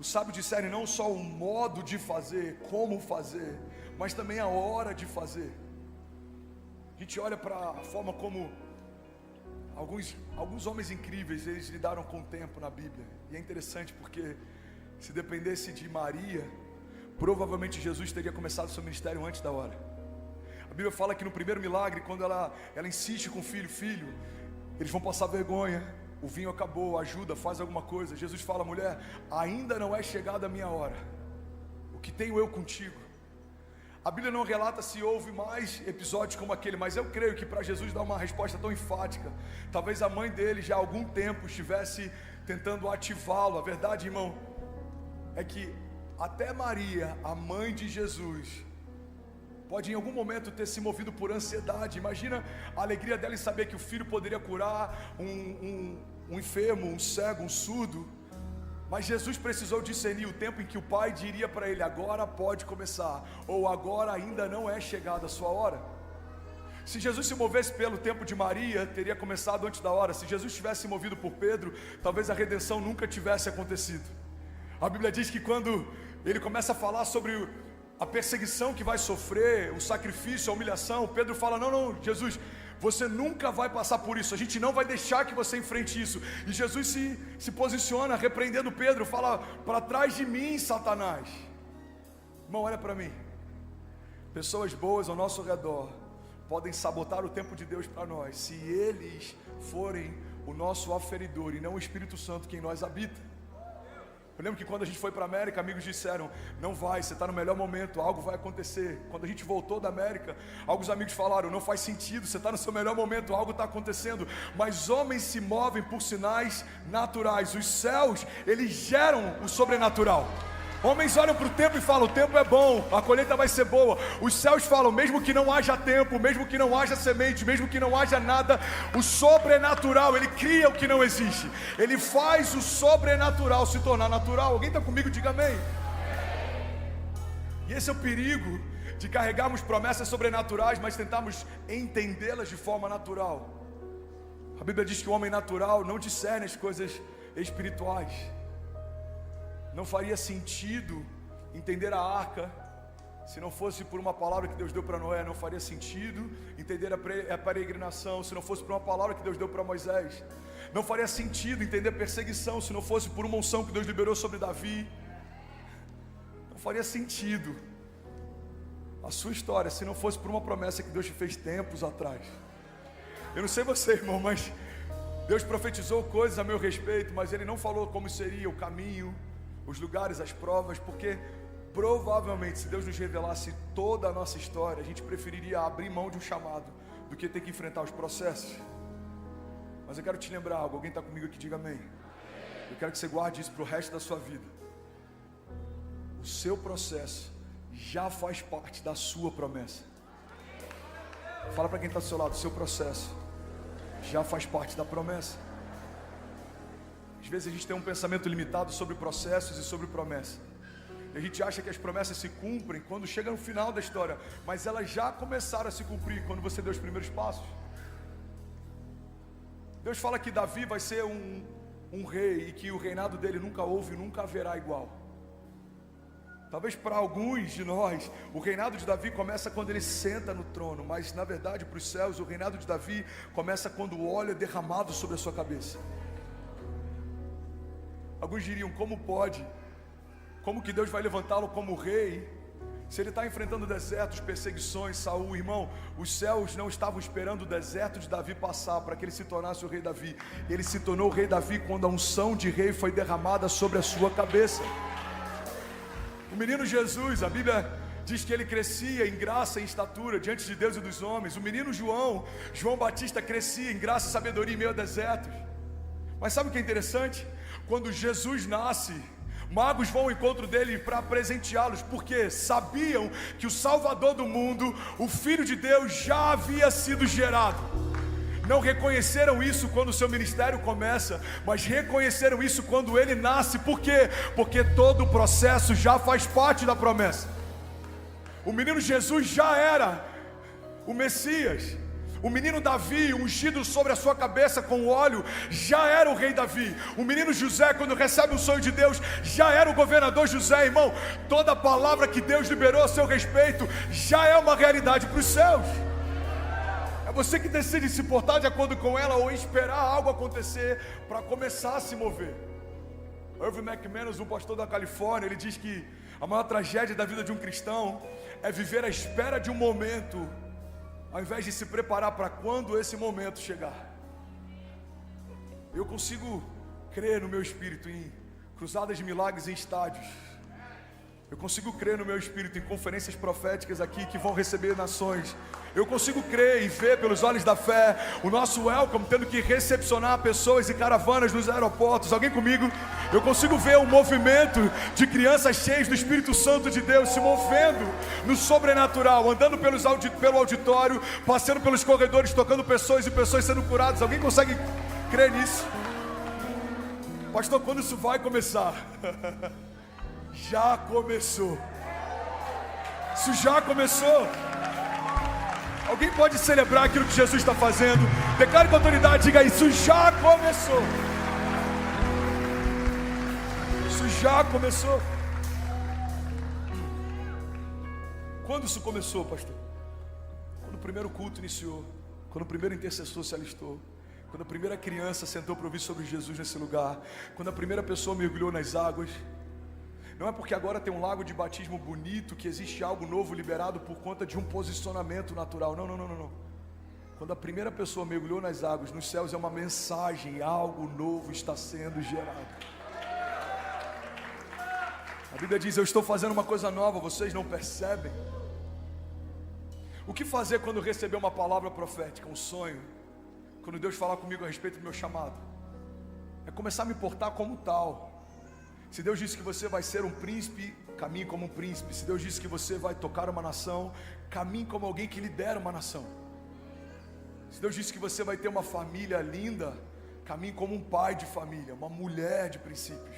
O sábio discerne não só o modo de fazer, como fazer, mas também a hora de fazer. A gente olha para a forma como alguns homens incríveis, eles lidaram com o tempo na Bíblia. E é interessante porque se dependesse de Maria, provavelmente Jesus teria começado seu ministério antes da hora. A Bíblia fala que no primeiro milagre, quando ela insiste com o filho, eles vão passar vergonha, o vinho acabou, ajuda, faz alguma coisa. Jesus fala, mulher, ainda não é chegada a minha hora, o que tenho eu contigo? A Bíblia não relata se houve mais episódios como aquele, mas eu creio que para Jesus dar uma resposta tão enfática, talvez a mãe dele já há algum tempo estivesse tentando ativá-lo. A verdade, irmão, é que até Maria, a mãe de Jesus, pode em algum momento ter se movido por ansiedade. Imagina a alegria dela em saber que o filho poderia curar um enfermo, um cego, um surdo. Mas Jesus precisou discernir o tempo em que o pai diria para ele: agora pode começar, ou agora ainda não é chegada a sua hora. Se Jesus se movesse pelo tempo de Maria, teria começado antes da hora. Se Jesus tivesse se movido por Pedro, talvez a redenção nunca tivesse acontecido. A Bíblia diz que quando ele começa a falar sobre a perseguição que vai sofrer, o sacrifício, a humilhação, Pedro fala: não, Jesus, você nunca vai passar por isso, a gente não vai deixar que você enfrente isso. E Jesus se posiciona repreendendo Pedro, fala: para trás de mim, Satanás. Irmão, olha para mim. Pessoas boas ao nosso redor podem sabotar o tempo de Deus para nós, se eles forem o nosso aferidor e não o Espírito Santo que em nós habita. Eu lembro que quando a gente foi para a América, amigos disseram: não vai, você está no melhor momento, algo vai acontecer. Quando a gente voltou da América, alguns amigos falaram: não faz sentido, você está no seu melhor momento, algo está acontecendo. Mas homens se movem por sinais naturais. Os céus, eles geram o sobrenatural. Homens olham para o tempo e falam: o tempo é bom, a colheita vai ser boa. Os céus falam: mesmo que não haja tempo, mesmo que não haja semente, mesmo que não haja nada, o sobrenatural, ele cria o que não existe. Ele faz o sobrenatural se tornar natural. Alguém está comigo? Diga amém. E esse é o perigo de carregarmos promessas sobrenaturais, mas tentarmos entendê-las de forma natural. A Bíblia diz que o homem natural não discerne as coisas espirituais. Não faria sentido entender a arca se não fosse por uma palavra que Deus deu para Noé. Não faria sentido entender a peregrinação se não fosse por uma palavra que Deus deu para Moisés. Não faria sentido entender a perseguição se não fosse por uma unção que Deus liberou sobre Davi. Não faria sentido a sua história se não fosse por uma promessa que Deus te fez tempos atrás. Eu não sei você, irmão, mas Deus profetizou coisas a meu respeito, mas Ele não falou como seria o caminho, os lugares, as provas, porque provavelmente se Deus nos revelasse toda a nossa história, a gente preferiria abrir mão de um chamado do que ter que enfrentar os processos. Mas eu quero te lembrar algo. Alguém está comigo aqui? Diga amém. Eu quero que você guarde isso para o resto da sua vida. O seu processo já faz parte da sua promessa. Fala para quem está do seu lado: o seu processo já faz parte da promessa. Às vezes a gente tem um pensamento limitado sobre processos e sobre promessa. E a gente acha que as promessas se cumprem quando chega no final da história, mas elas já começaram a se cumprir quando você deu os primeiros passos. Deus fala que Davi vai ser um rei e que o reinado dele nunca houve e nunca haverá igual. Talvez para alguns de nós, o reinado de Davi começa quando ele senta no trono, mas na verdade para os céus, o reinado de Davi começa quando o óleo é derramado sobre a sua cabeça. Alguns diriam: como pode? Como que Deus vai levantá-lo como rei, se ele está enfrentando desertos, perseguições? Saul, irmão, os céus não estavam esperando o deserto de Davi passar para que ele se tornasse o rei Davi. Ele se tornou o rei Davi quando a unção de rei foi derramada sobre a sua cabeça. O menino Jesus, a Bíblia diz que ele crescia em graça e em estatura diante de Deus e dos homens. O menino João Batista, crescia em graça e sabedoria em meio a desertos. Mas sabe o que é interessante? Quando Jesus nasce, magos vão ao encontro dele para presenteá-los, porque sabiam que o Salvador do mundo, o Filho de Deus, já havia sido gerado. Não reconheceram isso quando o seu ministério começa, mas reconheceram isso quando ele nasce. Por quê? Porque todo o processo já faz parte da promessa. O menino Jesus já era o Messias. O menino Davi, ungido sobre a sua cabeça com óleo, já era o rei Davi. O menino José, quando recebe o sonho de Deus, já era o governador José. Irmão, toda palavra que Deus liberou a seu respeito já é uma realidade para os céus. É você que decide se portar de acordo com ela ou esperar algo acontecer para começar a se mover. Irving McManus, um pastor da Califórnia, ele diz que a maior tragédia da vida de um cristão é viver à espera de um momento, ao invés de se preparar para quando esse momento chegar. Eu consigo crer no meu espírito em cruzadas de milagres em estádios. Eu consigo crer no meu espírito em conferências proféticas aqui que vão receber nações. Eu consigo crer e ver pelos olhos da fé o nosso welcome tendo que recepcionar pessoas e caravanas nos aeroportos. Alguém comigo? Eu consigo ver um movimento de crianças cheias do Espírito Santo de Deus se movendo no sobrenatural, andando pelo auditório, passando pelos corredores, tocando pessoas e pessoas sendo curadas. Alguém consegue crer nisso? Pastor, quando isso vai começar? Já começou. Isso já começou. Alguém pode celebrar aquilo que Jesus está fazendo? Declare com autoridade, diga: isso já começou. Isso já começou. Quando isso começou, pastor? Quando o primeiro culto iniciou, quando o primeiro intercessor se alistou, quando a primeira criança sentou para ouvir sobre Jesus nesse lugar, quando a primeira pessoa mergulhou nas águas. Não é porque agora tem um lago de batismo bonito que existe algo novo liberado por conta de um posicionamento natural. Não. Quando a primeira pessoa mergulhou nas águas, nos céus é uma mensagem, algo novo está sendo gerado. A Bíblia diz: eu estou fazendo uma coisa nova, vocês não percebem? O que fazer quando receber uma palavra profética, um sonho? Quando Deus falar comigo a respeito do meu chamado? É começar a me portar como tal. Se Deus disse que você vai ser um príncipe, caminhe como um príncipe. Se Deus disse que você vai tocar uma nação, caminhe como alguém que lidera uma nação. Se Deus disse que você vai ter uma família linda, caminhe como um pai de família, uma mulher de princípios.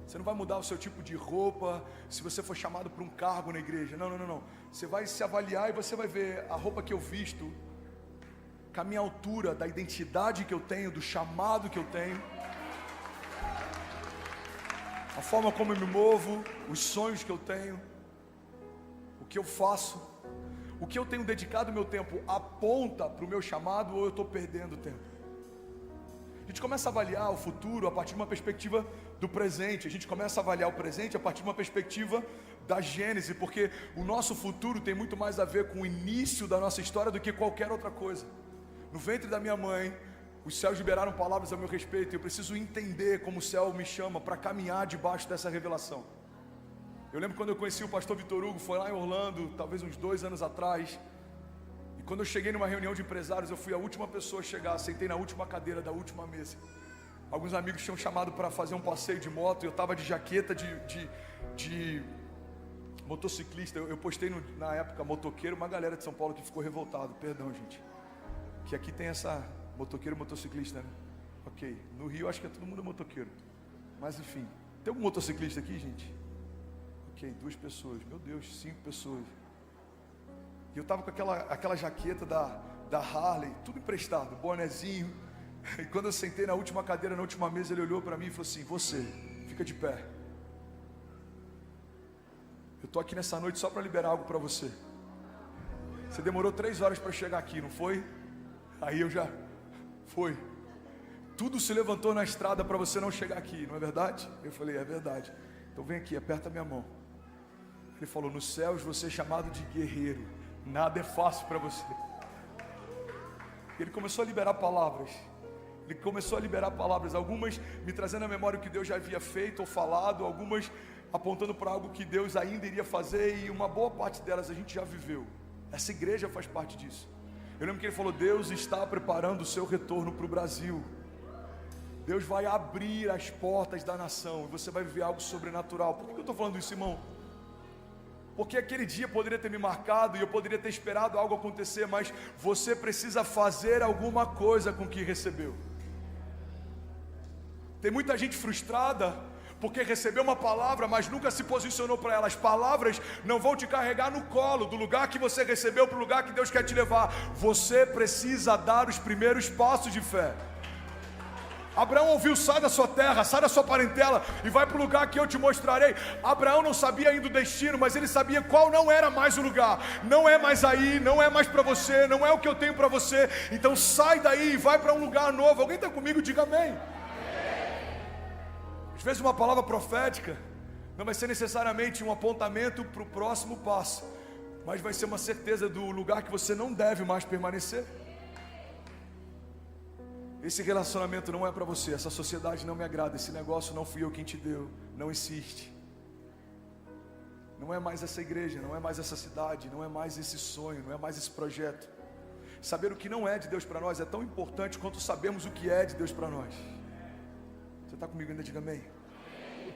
Você não vai mudar o seu tipo de roupa se você for chamado para um cargo na igreja. Não. Você vai se avaliar e você vai ver a roupa que eu visto, com a minha altura, da identidade que eu tenho, do chamado que eu tenho, a forma como eu me movo, os sonhos que eu tenho, o que eu faço, o que eu tenho dedicado o meu tempo aponta para o meu chamado ou eu estou perdendo tempo? A gente começa a avaliar o futuro a partir de uma perspectiva do presente. A gente começa a avaliar o presente a partir de uma perspectiva da Gênese, porque o nosso futuro tem muito mais a ver com o início da nossa história do que qualquer outra coisa. No ventre da minha mãe, os céus liberaram palavras a meu respeito e eu preciso entender como o céu me chama para caminhar debaixo dessa revelação. Eu lembro quando eu conheci o pastor Vitor Hugo, foi lá em Orlando, talvez uns 2 anos atrás. E quando eu cheguei numa reunião de empresários, eu fui a última pessoa a chegar, sentei na última cadeira da última mesa. Alguns amigos tinham chamado para fazer um passeio de moto e eu estava de jaqueta de motociclista. Eu postei na época motoqueiro, uma galera de São Paulo que ficou revoltado, perdão gente. Que aqui tem essa... motoqueiro, motociclista, né? Ok, no Rio acho que é todo mundo motoqueiro. Mas enfim, tem algum motociclista aqui, gente? Ok, 2 pessoas, meu Deus, 5 pessoas. E eu tava com aquela jaqueta da Harley, tudo emprestado, bonezinho. E quando eu sentei na última cadeira, na última mesa, ele olhou para mim e falou assim: você, fica de pé. Eu tô aqui nessa noite só para liberar algo para você. Você demorou 3 horas para chegar aqui, não foi? Aí eu já... Foi. Tudo se levantou na estrada para você não chegar aqui, não é verdade? Eu falei: é verdade. Então vem aqui, aperta minha mão. Ele falou: nos céus você é chamado de guerreiro. Nada é fácil para você. Ele começou a liberar palavras. Algumas me trazendo à memória o que Deus já havia feito ou falado, algumas apontando para algo que Deus ainda iria fazer, e uma boa parte delas a gente já viveu. Essa igreja faz parte disso. Eu lembro que ele falou: Deus está preparando o seu retorno para o Brasil. Deus vai abrir as portas da nação e você vai viver algo sobrenatural. Por que eu estou falando isso, irmão? Porque aquele dia poderia ter me marcado e eu poderia ter esperado algo acontecer, mas você precisa fazer alguma coisa com o que recebeu. Tem muita gente frustrada porque recebeu uma palavra, mas nunca se posicionou para ela. As palavras não vão te carregar no colo do lugar que você recebeu para o lugar que Deus quer te levar. Você precisa dar os primeiros passos de fé. Abraão ouviu: sai da sua terra, sai da sua parentela e vai para o lugar que eu te mostrarei. Abraão não sabia ainda o destino, mas ele sabia qual não era mais o lugar. Não é mais aí, não é mais para você, não é o que eu tenho para você. Então sai daí e vai para um lugar novo. Alguém está comigo? Diga amém. Às vezes uma palavra profética não vai ser necessariamente um apontamento para o próximo passo, mas vai ser uma certeza do lugar que você não deve mais permanecer. Esse relacionamento não é para você, essa sociedade não me agrada, esse negócio não fui eu quem te deu, não insiste. Não é mais essa igreja, não é mais essa cidade, não é mais esse sonho, não é mais esse projeto. Saber o que não é de Deus para nós é tão importante quanto sabermos o que é de Deus para nós. Você está comigo ainda? Diga amém.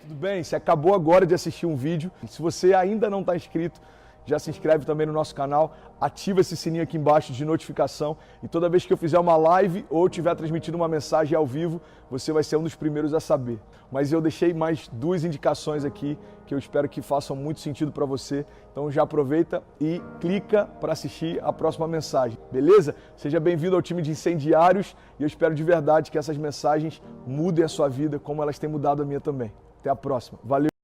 Tudo bem? Você acabou agora de assistir um vídeo. Se você ainda não está inscrito, já se inscreve também no nosso canal, ativa esse sininho aqui embaixo de notificação e toda vez que eu fizer uma live ou estiver transmitindo uma mensagem ao vivo, você vai ser um dos primeiros a saber. Mas eu deixei mais 2 indicações aqui que eu espero que façam muito sentido para você. Então já aproveita e clica para assistir a próxima mensagem, beleza? Seja bem-vindo ao time de incendiários e eu espero de verdade que essas mensagens mudem a sua vida como elas têm mudado a minha também. Até a próxima. Valeu!